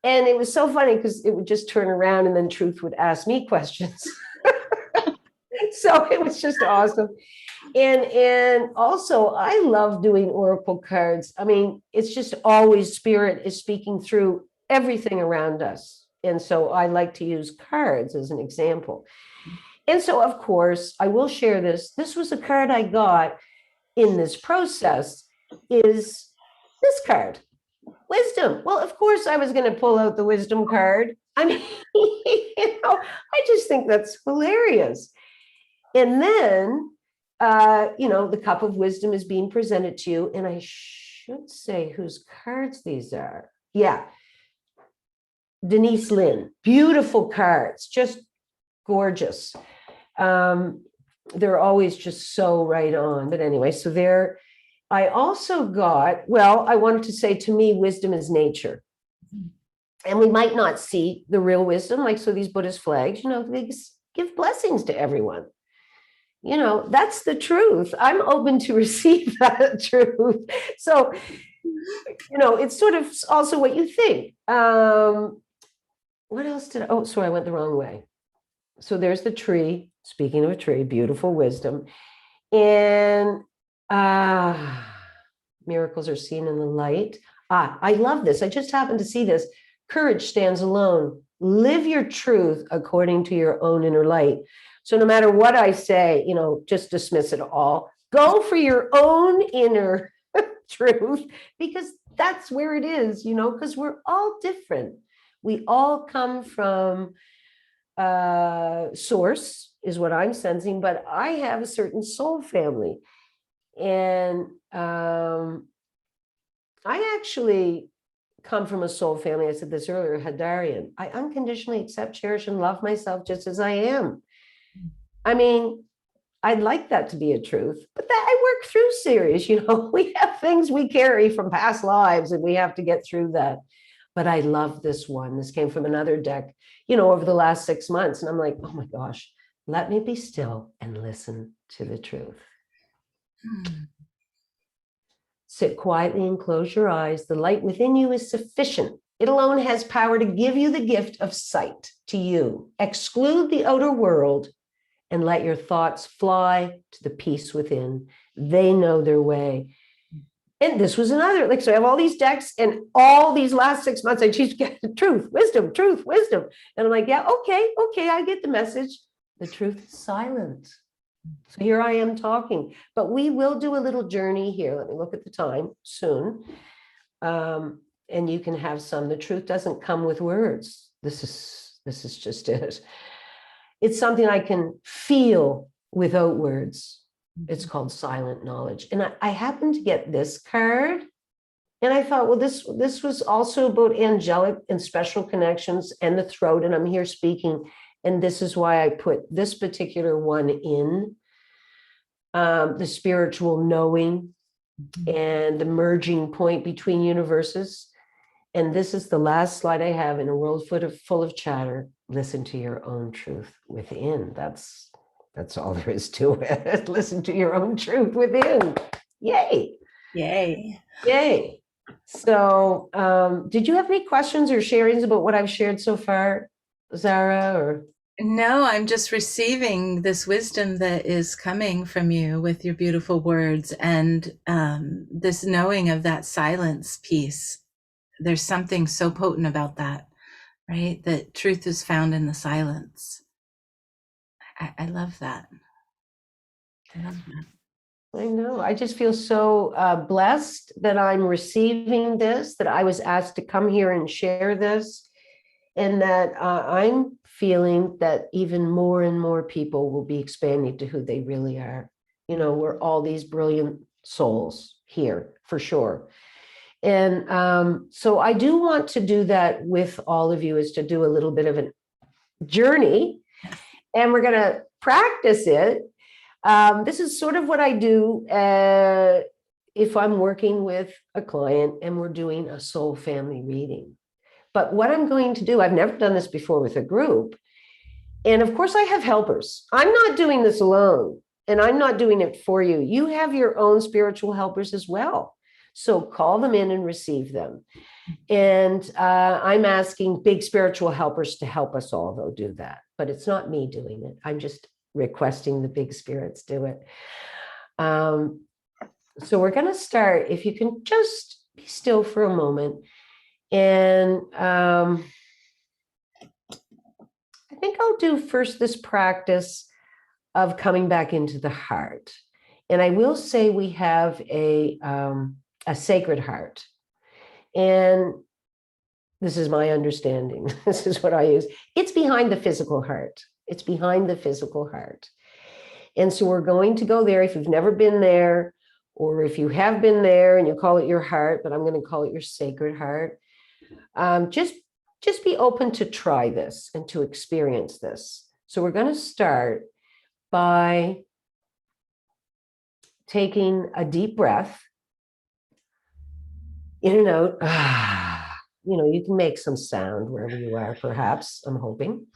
it was so funny because it would just turn around and then truth would ask me questions. So it was just awesome. And also I love doing oracle cards. I mean, it's just always spirit is speaking through everything around us. And so I like to use cards as an example. And so, of course, I will share this. This was a card I got in this process, is this card, wisdom. Well, of course, I was going to pull out the wisdom card. I mean, I just think that's hilarious. And then, the cup of wisdom is being presented to you. And I should say whose cards these are. Yeah. Denise Lynn, beautiful cards, just gorgeous. they're always just so right on. But anyway, so there, I also got, well, I wanted to say, to me, wisdom is nature. And we might not see the real wisdom, like, so these Buddhist flags, they give blessings to everyone. That's the truth. I'm open to receive that truth. So, it's sort of also what you think. What else sorry, I went the wrong way. So there's the tree. Speaking of a tree, beautiful wisdom. And miracles are seen in the light. I love this. I just happened to see this. Courage stands alone. Live your truth according to your own inner light. So no matter what I say, just dismiss it all. Go for your own inner truth, because that's where it is, because we're all different. We all come from source, is what I'm sensing, but I have a certain soul family. And I actually come from a soul family. I said this earlier, Hadarian. I unconditionally accept, cherish, and love myself just as I am. I mean, I'd like that to be a truth, but that I work through series. We have things we carry from past lives and we have to get through that. But I love this one. This came from another deck, over the last 6 months. And I'm like, oh my gosh, let me be still and listen to the truth. Sit quietly and close your eyes. The light within you is sufficient. It alone has power to give you the gift of sight to you. Exclude the outer world and let your thoughts fly to the peace within. They know their way. And this was another, so I have all these decks, and all these last 6 months, I just get truth, wisdom. And I'm like, yeah, okay, I get the message. The truth is silent. So here I am talking, but we will do a little journey here. Let me look at the time soon. And you can have some. The truth doesn't come with words. This is just it. It's something I can feel without words. It's called silent knowledge. And I happened to get this card, and I thought, well, this was also about angelic and special connections and the throat. And I'm here speaking. And this is why I put this particular one in, the spiritual knowing and the merging point between universes. And this is the last slide I have in a world full of chatter. Listen to your own truth within. That's all there is to it. Listen to your own truth within. Yay. Yay. Yay. So did you have any questions or sharings about what I've shared so far, Zara? Or no, I'm just receiving this wisdom that is coming from you with your beautiful words, and this knowing of that silence piece. There's something so potent about that, right? That truth is found in the silence. I love that. I love that. I know. I just feel so blessed that I'm receiving this, that I was asked to come here and share this, and that I'm feeling that even more and more people will be expanding to who they really are. We're all these brilliant souls here, for sure. And so I do want to do that with all of you, is to do a little bit of a journey, and we're going to practice it. This is sort of what I do if I'm working with a client and we're doing a soul family reading. But what I'm going to do, I've never done this before with a group. And of course I have helpers. I'm not doing this alone, and I'm not doing it for you. You have your own spiritual helpers as well. So call them in and receive them. And I'm asking big spiritual helpers to help us all, though, do that. But it's not me doing it. I'm just requesting the big spirits do it. So we're going to start. If you can just be still for a moment. And I think I'll do first this practice of coming back into the heart. And I will say we have a sacred heart. And this is my understanding. This is what I use. It's behind the physical heart. It's behind the physical heart. And so we're going to go there. If you've never been there, or if you have been there and you call it your heart, but I'm going to call it your sacred heart. Just be open to try this and to experience this. So we're going to start by taking a deep breath in and out. You know, you can make some sound wherever you are, perhaps, I'm hoping.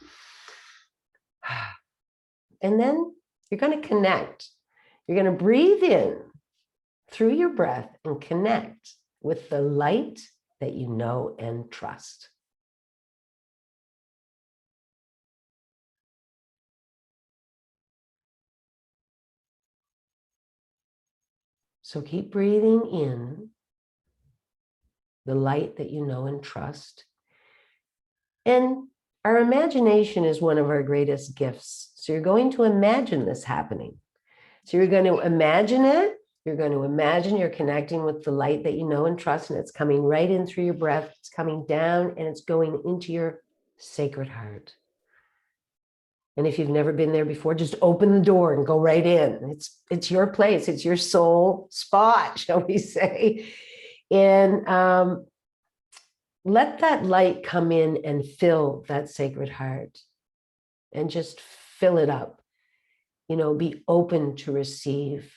And then you're going to connect. You're going to breathe in through your breath and connect with the light that you know and trust. So keep breathing in the light that you know and trust. And our imagination is one of our greatest gifts. So you're going to imagine this happening. So you're going to imagine it. You're going to imagine you're connecting with the light that you know and trust, and it's coming right in through your breath. It's coming down and it's going into your sacred heart. And if you've never been there before, just open the door and go right in. It's your place. It's your soul spot, shall we say. And let that light come in and fill that sacred heart and just fill it up. You know, be open to receive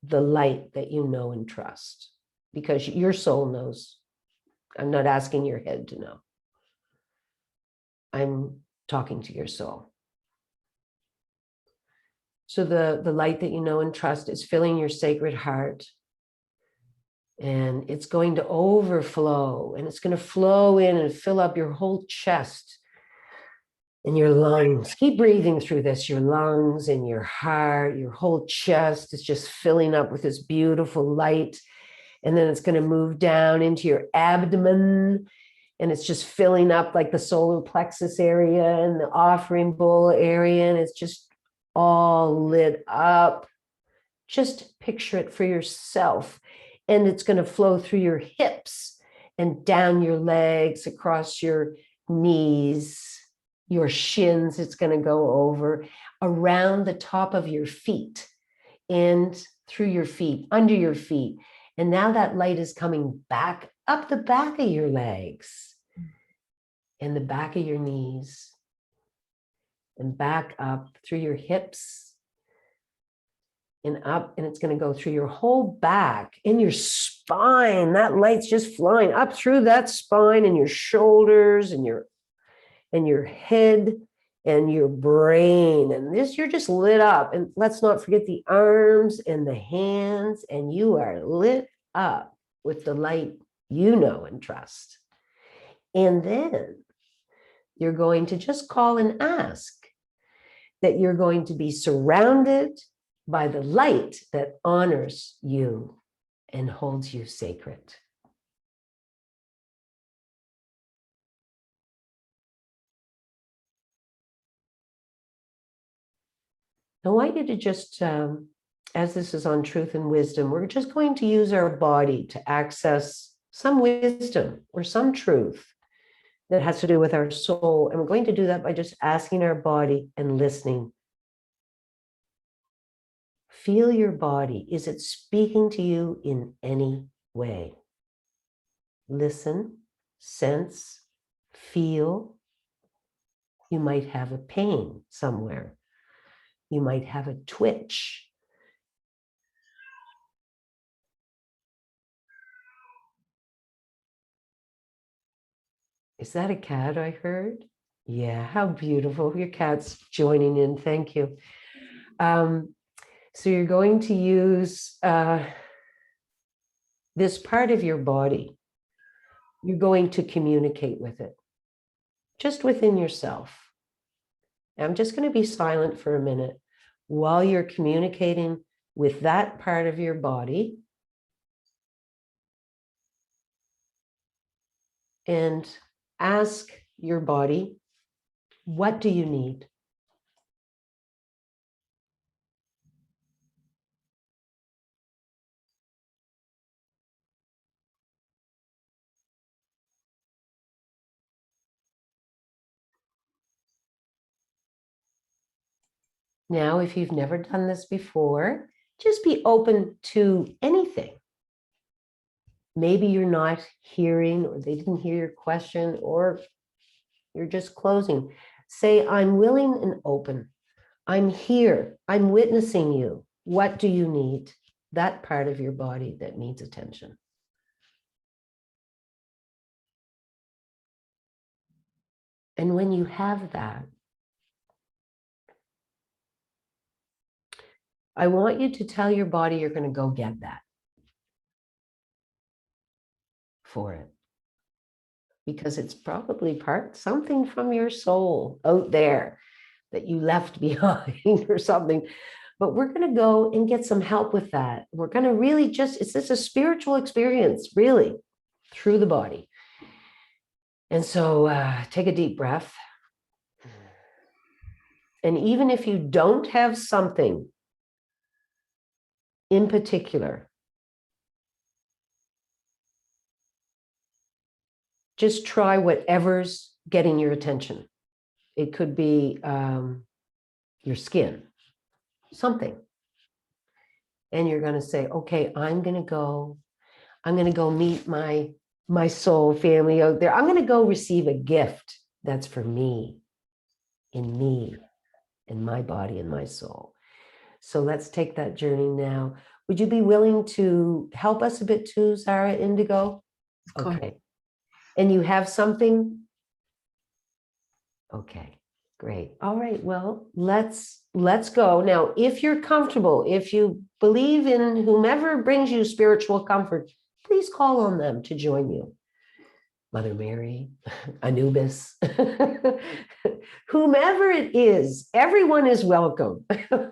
the light that you know and trust, because your soul knows. I'm not asking your head to know. I'm talking to your soul. So the light that you know and trust is filling your sacred heart, and it's going to overflow, and it's going to flow in and fill up your whole chest and your lungs. Keep breathing through this. Your lungs and your heart, your whole chest is just filling up with this beautiful light. And then it's going to move down into your abdomen, and it's just filling up like the solar plexus area and the offering bowl area. And it's just all lit up. Just picture it for yourself. And it's going to flow through your hips and down your legs, across your knees, your shins. It's going to go over around the top of your feet and through your feet, under your feet. And now that light is coming back up the back of your legs and the back of your knees and back up through your hips and up, and it's going to go through your whole back and your spine. That light's just flying up through that spine and your shoulders and your head and your brain. And this, you're just lit up. And let's not forget the arms and the hands, and you are lit up with the light you know and trust. And then you're going to just call and ask that you're going to be surrounded by the light that honors you and holds you sacred. I want you to just, as this is on truth and wisdom, we're just going to use our body to access some wisdom or some truth that has to do with our soul. And we're going to do that by just asking our body and listening. Feel your body. Is it speaking to you in any way? Listen, sense, feel. You might have a pain somewhere. You might have a twitch. Is that a cat I heard? Yeah, how beautiful. Your cat's joining in. Thank you. So you're going to use this part of your body. You're going to communicate with it, just within yourself. I'm just going to be silent for a minute while you're communicating with that part of your body. And ask your body, what do you need? Now, if you've never done this before, just be open to anything. Maybe you're not hearing, or they didn't hear your question, or you're just closing. Say, I'm willing and open. I'm here. I'm witnessing you. What do you need? that part of your body that needs attention. And when you have that, I want you to tell your body you're going to go get that for it. Because it's probably something from your soul out there that you left behind or something. But we're going to go and get some help with that. We're going to really it's a spiritual experience, really, through the body. And so take a deep breath. And even if you don't have something in particular, just try whatever's getting your attention. It could be your skin, something. And you're going to say, okay, I'm going to go meet my soul family out there. I'm going to go receive a gift that's for me, in my body and my soul. So let's take that journey now. Would you be willing to help us a bit too, Zara Indigo? Of course. Okay. And you have something? Okay, great. All right, well, let's go. Now, if you're comfortable, if you believe in whomever brings you spiritual comfort, please call on them to join you. Mother Mary, Anubis, whomever it is, everyone is welcome.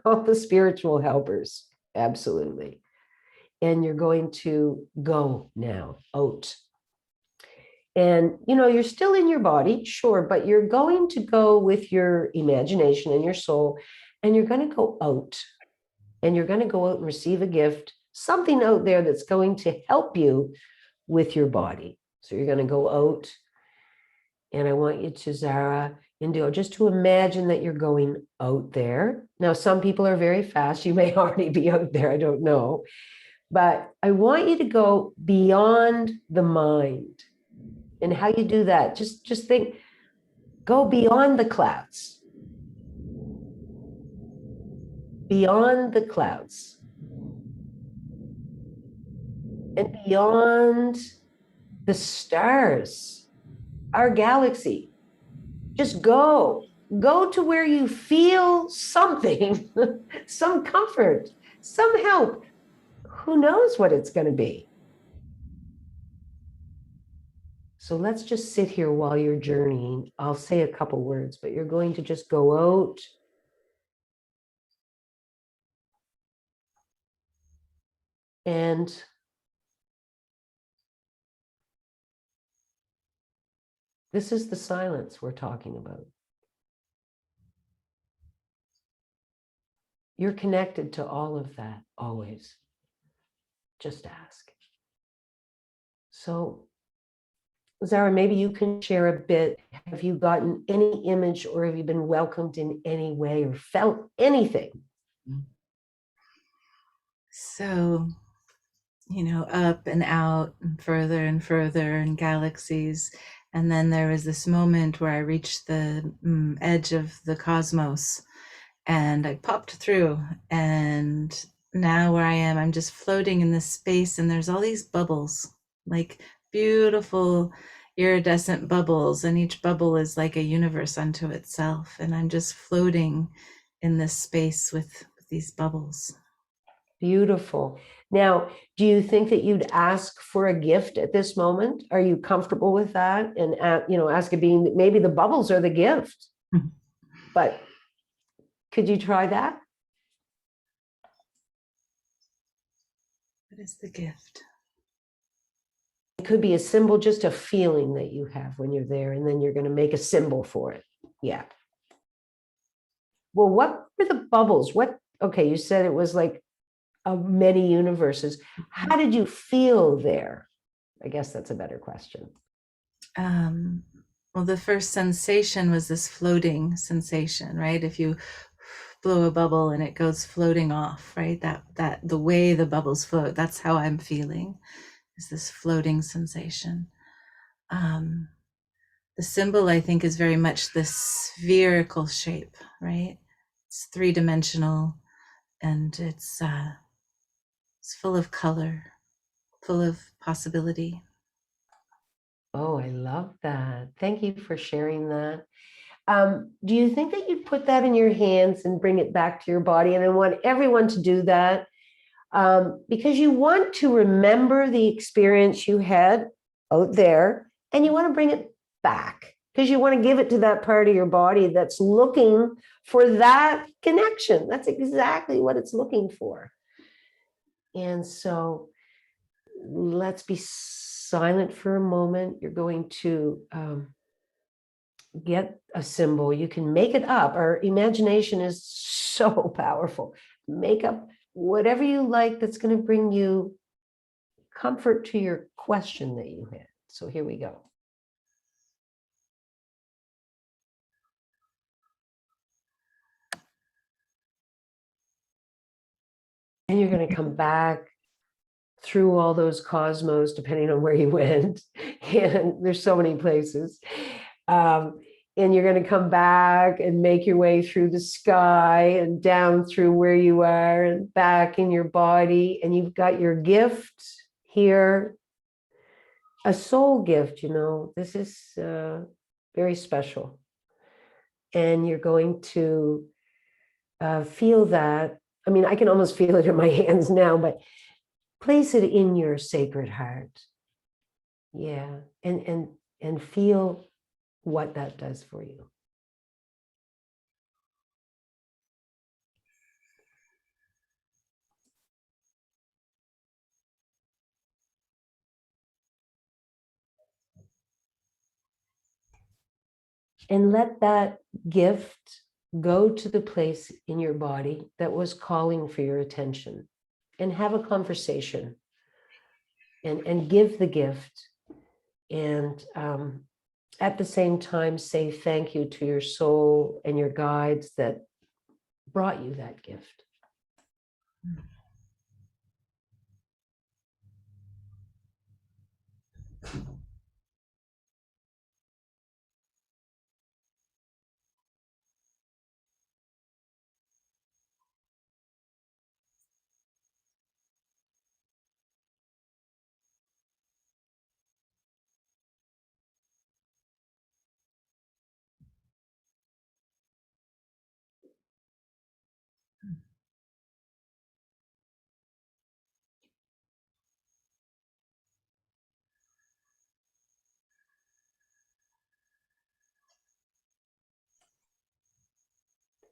All the spiritual helpers, absolutely. And you're going to go now, out. And, you're still in your body, sure, but you're going to go with your imagination and your soul, and you're going to go out. And you're going to go out and receive a gift, something out there that's going to help you with your body. So you're going to go out. And I want you to, Zara Indigo, just to imagine that you're going out there. Now, some people are very fast. You may already be out there. I don't know. But I want you to go beyond the mind. And how you do that, just think, go beyond the clouds. Beyond the clouds. And beyond the stars, our galaxy. Just go to where you feel something, some comfort, some help. Who knows what it's going to be? So let's just sit here while you're journeying. I'll say a couple words, but you're going to just go out. And this is the silence we're talking about. You're connected to all of that, always. Just ask. So, Zara, maybe you can share a bit. Have you gotten any image, or have you been welcomed in any way, or felt anything? So, up and out and further in galaxies. And then there was this moment where I reached the edge of the cosmos and I popped through. And now where I am, I'm just floating in this space, and there's all these bubbles, like beautiful iridescent bubbles, and each bubble is like a universe unto itself. And I'm just floating in this space with these bubbles. Beautiful. Now, do you think that you'd ask for a gift at this moment? Are you comfortable with that? And ask it being that maybe the bubbles are the gift. But could you try that? What is the gift? It could be a symbol, just a feeling that you have when you're there, and then you're going to make a symbol for it. Yeah. Well, what were the bubbles? Okay, you said it was like many universes. How did you feel there? I guess that's a better question. Well, the first sensation was this floating sensation, right? If you blow a bubble and it goes floating off, right? That the way the bubbles float, that's how I'm feeling, is this floating sensation. The symbol, I think, is very much this spherical shape, right? It's three-dimensional, and it's It's full of color, full of possibility. Oh, I love that. Thank you for sharing that. Do you think that you put that in your hands and bring it back to your body? And I want everyone to do that, because you want to remember the experience you had out there, and you want to bring it back because you want to give it to that part of your body that's looking for that connection. That's exactly what it's looking for. And so let's be silent for a moment. You're going to get a symbol. You can make it up. Our imagination is so powerful. Make up whatever you like that's going to bring you comfort to your question that you had. So here we go. And you're going to come back through all those cosmos, depending on where you went. And there's so many places. And you're going to come back and make your way through the sky and down through where you are and back in your body. And you've got your gift here, a soul gift, you know, this is very special. And you're going to feel that. I mean, I can almost feel it in my hands now, but place it in your sacred heart. Yeah. And feel what that does for you. And let that gift go to the place in your body that was calling for your attention, and have a conversation and give the gift. And at the same time, say thank you to your soul and your guides that brought you that gift.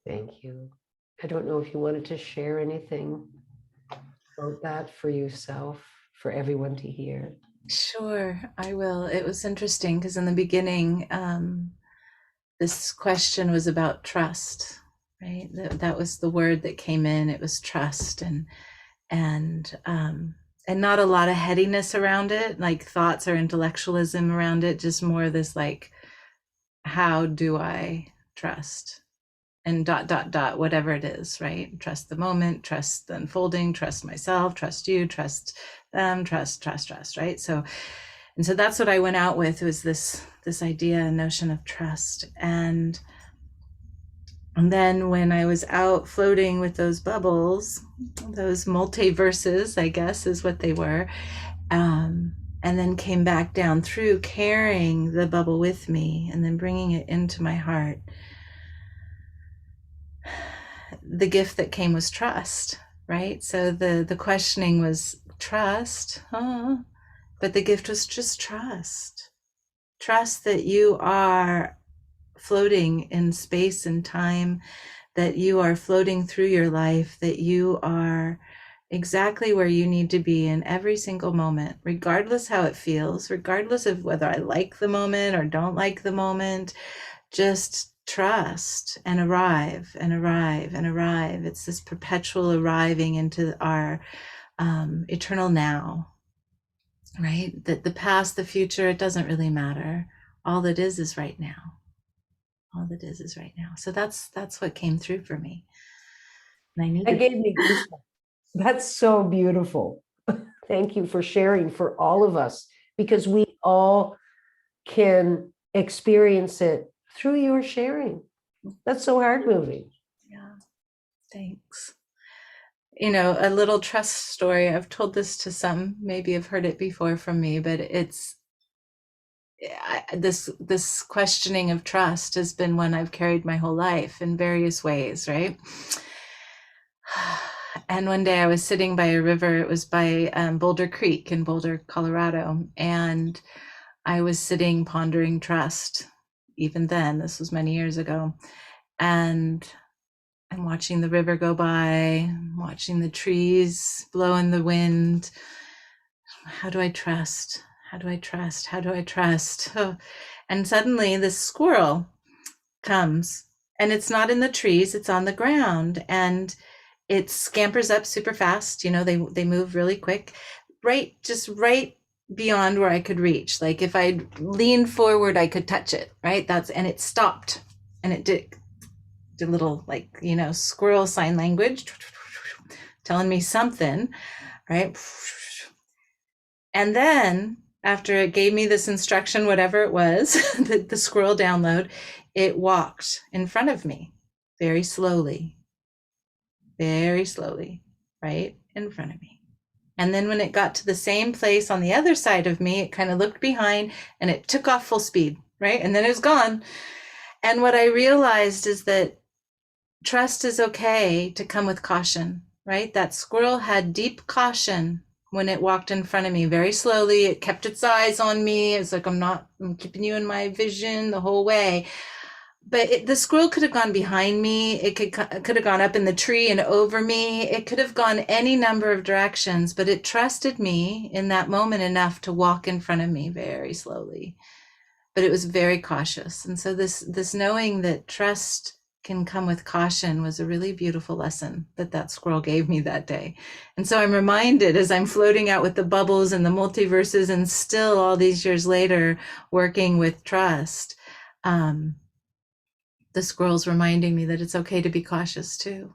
Thank you. I don't know if you wanted to share anything about that for yourself, for everyone to hear. Sure, I will. It was interesting because in the beginning, this question was about trust, right? That was the word that came in. It was trust, and not a lot of headiness around it, like thoughts or intellectualism around it. Just more this like, how do I trust? And dot dot dot, whatever it is, right? Trust the moment, trust the unfolding, trust myself, trust you, trust them, trust, right? So, and so that's what I went out with, was this idea and notion of trust. And then when I was out floating with those bubbles, those multiverses, I guess is what they were, and then came back down through, carrying the bubble with me and then bringing it into my heart, the gift that came was trust, right? So the questioning was trust, but the gift was just trust. Trust that you are floating in space and time, that you are floating through your life, that you are exactly where you need to be in every single moment, regardless how it feels, regardless of whether I like the moment or don't like the moment. Just trust and arrive and arrive and arrive. It's this perpetual arriving into our eternal now, right? That the past, the future, it doesn't really matter. All that is right now. All that is right now. So that's what came through for me. And I knew That gave me goosebumps. That's so beautiful. Thank you for sharing for all of us, because we all can experience it through your sharing. That's so heart moving. Yeah, thanks. a little trust story. I've told this to some, maybe have heard it before from me, but this questioning of trust has been one I've carried my whole life in various ways, right? And one day I was sitting by a river. It was by Boulder Creek in Boulder, Colorado, and I was sitting pondering trust. Even then, this was many years ago, and I'm watching the river go by, watching the trees blow in the wind. How do I trust? How do I trust? How do I trust? Oh. And suddenly this squirrel comes, and it's not in the trees, it's on the ground, and it scampers up super fast. They move really quick, just right beyond where I could reach. Like if I leaned forward, I could touch it, right? And it stopped, and it did a little, like, squirrel sign language, telling me something, right? And then after it gave me this instruction, whatever it was, the squirrel download, it walked in front of me very slowly, right in front of me. And then when it got to the same place on the other side of me, it kind of looked behind and it took off full speed, right? And then it was gone. And what I realized is that trust is okay to come with caution, right? That squirrel had deep caution when it walked in front of me very slowly. It kept its eyes on me. It's like, I'm keeping you in my vision the whole way. But the squirrel could have gone behind me. It could have gone up in the tree and over me. It could have gone any number of directions, but it trusted me in that moment enough to walk in front of me very slowly. But it was very cautious. And so this knowing that trust can come with caution was a really beautiful lesson that squirrel gave me that day. And so I'm reminded, as I'm floating out with the bubbles and the multiverses, and still all these years later working with trust, the squirrel's reminding me that it's okay to be cautious too.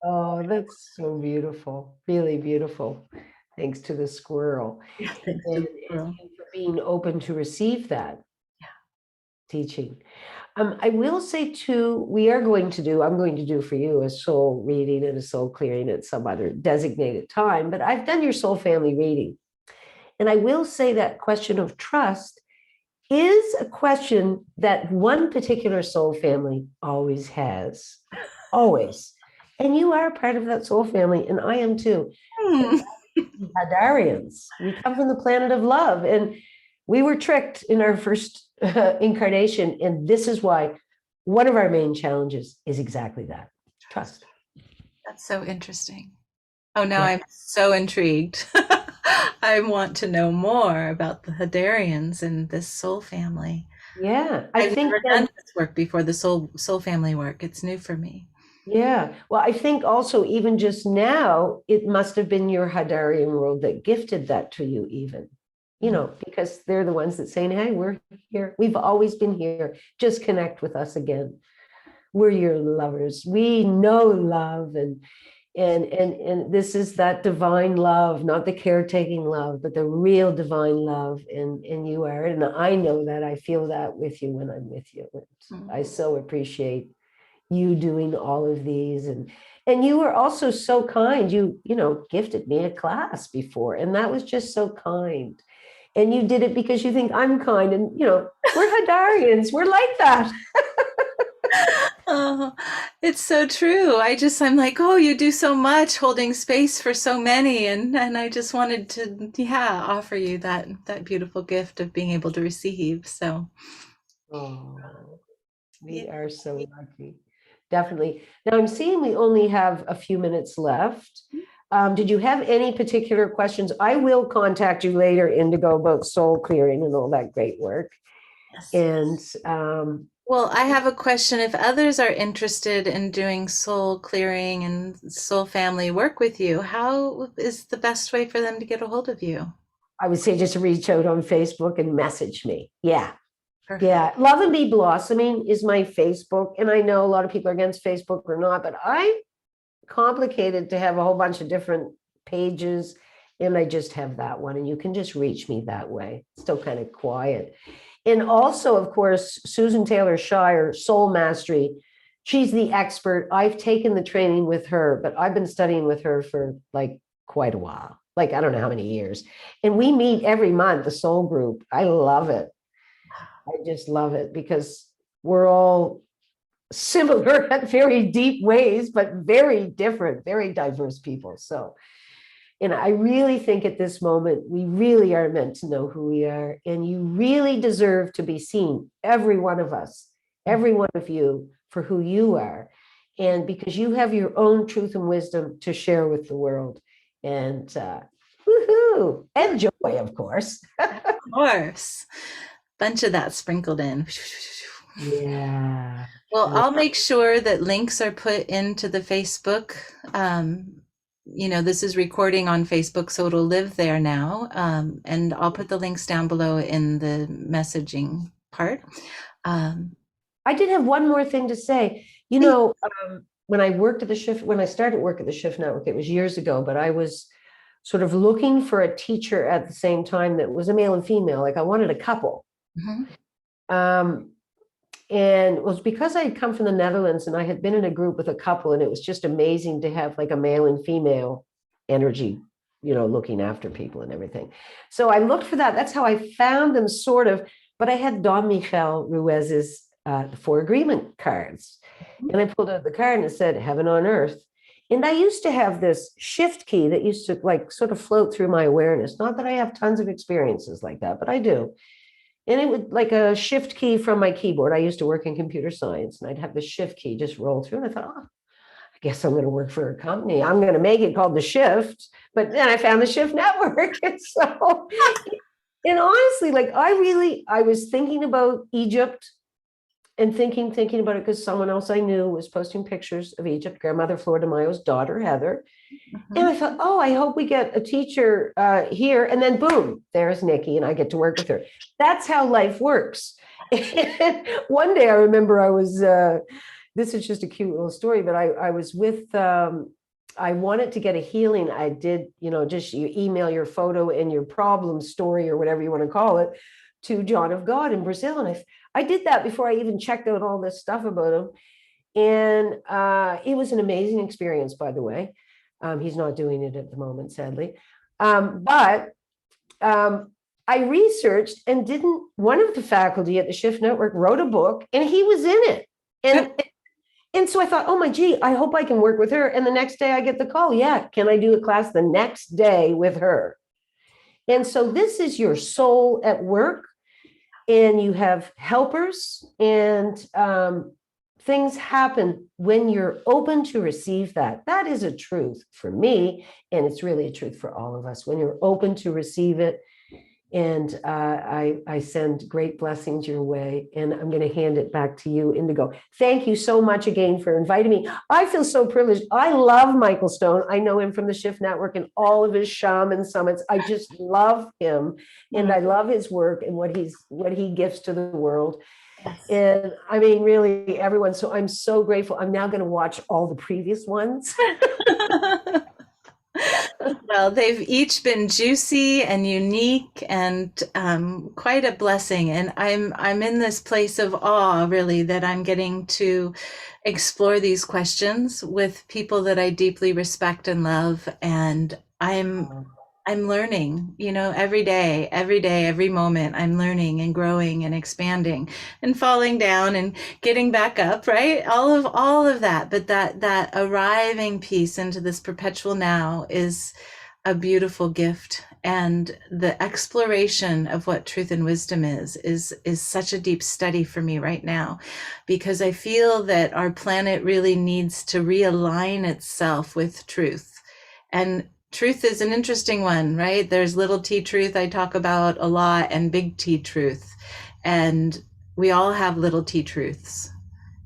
Oh, that's so beautiful. Really beautiful. Thanks to the squirrel. Yeah, thanks to And the squirrel. you for being open to receive that Yeah. teaching. I will say too, I'm going to do for you a soul reading and a soul clearing at some other designated time, but I've done your soul family reading. And I will say that question of trust is a question that one particular soul family always has, always. And you are a part of that soul family, and I am too. Hmm. The Hadarians. We come from the planet of love, and we were tricked in our first incarnation. And this is why one of our main challenges is exactly that, trust. That's so interesting. Oh, now Yeah. I'm so intrigued. I want to know more about the Hadarians and this soul family. Yeah. I I've think never done this work before, the soul family work. It's new for me. yeah. Well, I think also even just now, it must have been your Hadarian world that gifted that to you, even, because they're the ones that saying, hey, we're here. We've always been here. Just connect with us again. We're your lovers. We know love, and this is that divine love, not the caretaking love, but the real divine love. And you are, and I know that. I feel that with you when I'm with you. I so appreciate you doing all of these, and you were also so kind. You gifted me a class before, and that was just so kind. And you did it because you think I'm kind, and we're Hadarians, we're like that. Oh, it's so true. I'm like, oh, you do so much holding space for so many. And I just wanted to, yeah, offer you that beautiful gift of being able to receive. So, Oh, yeah. we are so lucky. Definitely. Now I'm seeing we only have a few minutes left. Did you have any particular questions? I will contact you later, Indigo, about soul clearing and all that great work. Yes. And Well, I have a question. If others are interested in doing soul clearing and soul family work with you, how is the best way for them to get a hold of you? I would say just reach out on Facebook and message me. Yeah. Perfect. Yeah. Love and Be Blossoming is my Facebook. And I know a lot of people are against Facebook or not, but I'm complicated to have a whole bunch of different pages. And I just have that one. And you can just reach me that way. Still kind of quiet. And also, of course, Susan Taylor Shire, Soul Mastery. she's the expert. I've taken the training with her, but I've been studying with her for like quite a while. Like, I don't know how many years. And we meet every month, the soul group. I love it. I just love it because we're all similar at very deep ways, but very different, very diverse people. So, and I really think at this moment, we really are meant to know who we are. And you really deserve to be seen, every one of us, every one of you, for who you are. And because you have your own truth and wisdom to share with the world. And woohoo, and joy, of course. Of course. Bunch of that sprinkled in. Yeah. Well, I'll make sure that links are put into the Facebook. This is recording on Facebook, so it'll live there now. And I'll put the links down below in the messaging part. I did have one more thing to say. When I started work at the Shift Network, it was years ago, but I was sort of looking for a teacher at the same time that was a male and female. Like I wanted a couple. Mm-hmm. And it was because I had come from the Netherlands and I had been in a group with a couple, and it was just amazing to have like a male and female energy, looking after people and everything. So I looked for that. That's how I found them, sort of. But I had Don Miguel Ruiz's 4 agreement cards. And I pulled out the card and it said heaven on earth. And I used to have this shift key that used to like sort of float through my awareness. Not that I have tons of experiences like that, but I do. And it would like a shift key from my keyboard. I used to work in computer science, and I'd have the shift key just roll through. And I thought, I guess I'm going to work for a company. I'm going to make it called The Shift. But then I found the Shift Network. And so, and honestly, like I was thinking about Egypt and thinking about it because someone else I knew was posting pictures of Egypt, Grandmother Flor de Mayo's daughter, Heather. Mm-hmm. And I thought, I hope we get a teacher here. And then boom, there's Nikki, and I get to work with her. That's how life works. And one day I remember I was, this is just a cute little story, but I was with, I wanted to get a healing. I did, just you email your photo and your problem story or whatever you want to call it to John of God in Brazil. And I did that before I even checked out all this stuff about him. And it was an amazing experience, by the way. He's not doing it at the moment, sadly. But I researched, and one of the faculty at the Shift Network wrote a book, and he was in it. And so I thought, I hope I can work with her. And the next day I get the call. Yeah, can I do a class the next day with her? And so this is your soul at work. And you have helpers, and things happen when you're open to receive that. That is a truth for me, and it's really a truth for all of us when you're open to receive it. And I send great blessings your way, and I'm going to hand it back to you, Indigo. Thank you so much again for inviting me. I feel so privileged. I love Michael Stone. I know him from the Shift Network and all of his shaman summits. I just love him, and I love his work and what he gives to the world. Yes. And I mean, really, everyone. So I'm so grateful. I'm now going to watch all the previous ones. Well, they've each been juicy and unique and quite a blessing. And I'm in this place of awe, really, that I'm getting to explore these questions with people that I deeply respect and love. And I'm learning, every day, every moment, I'm learning and growing and expanding and falling down and getting back up, right? All of that. But that arriving piece into this perpetual now is a beautiful gift. And the exploration of what truth and wisdom is such a deep study for me right now, because I feel that our planet really needs to realign itself with truth. And truth is an interesting one, right? There's little T truth I talk about a lot, and big T truth. And we all have little T truths.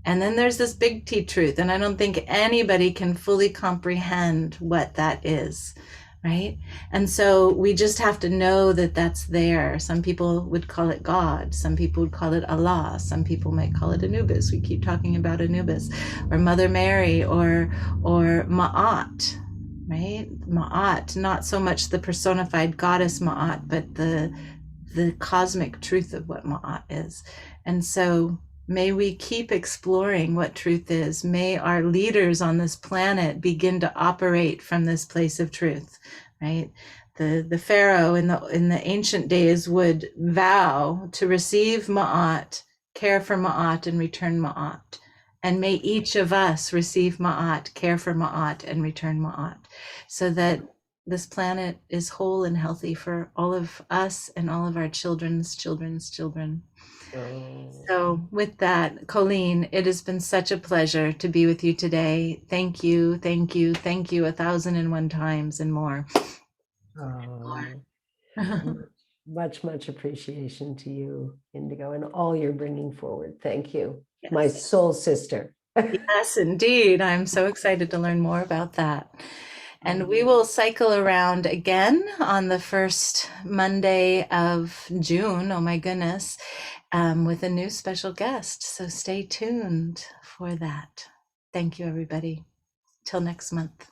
And then there's this big T truth. And I don't think anybody can fully comprehend what that is, right? And so we just have to know that that's there. Some people would call it God. Some people would call it Allah. Some people might call it Anubis. We keep talking about Anubis, or Mother Mary, or Ma'at. Right? Ma'at, not so much the personified goddess Ma'at, but the cosmic truth of what Ma'at is. And so May we keep exploring what truth is. May our leaders on this planet begin to operate from this place of truth, right? The Pharaoh in the ancient days would vow to receive Ma'at, care for Ma'at, and return Ma'at. And may each of us receive Ma'at, care for Ma'at, and return Ma'at, so that this planet is whole and healthy for all of us and all of our children's children's children. So with that, Colleen, it has been such a pleasure to be with you today. Thank you, thank you, thank you 1,001 times and more. Much appreciation to you, Indigo, and all you're bringing forward. Thank you. Yes. My soul sister. Yes, indeed. I'm so excited to learn more about that. And we will cycle around again on the first Monday of June. Oh my goodness. With a new special guest. So stay tuned for that. Thank you, everybody. Till next month.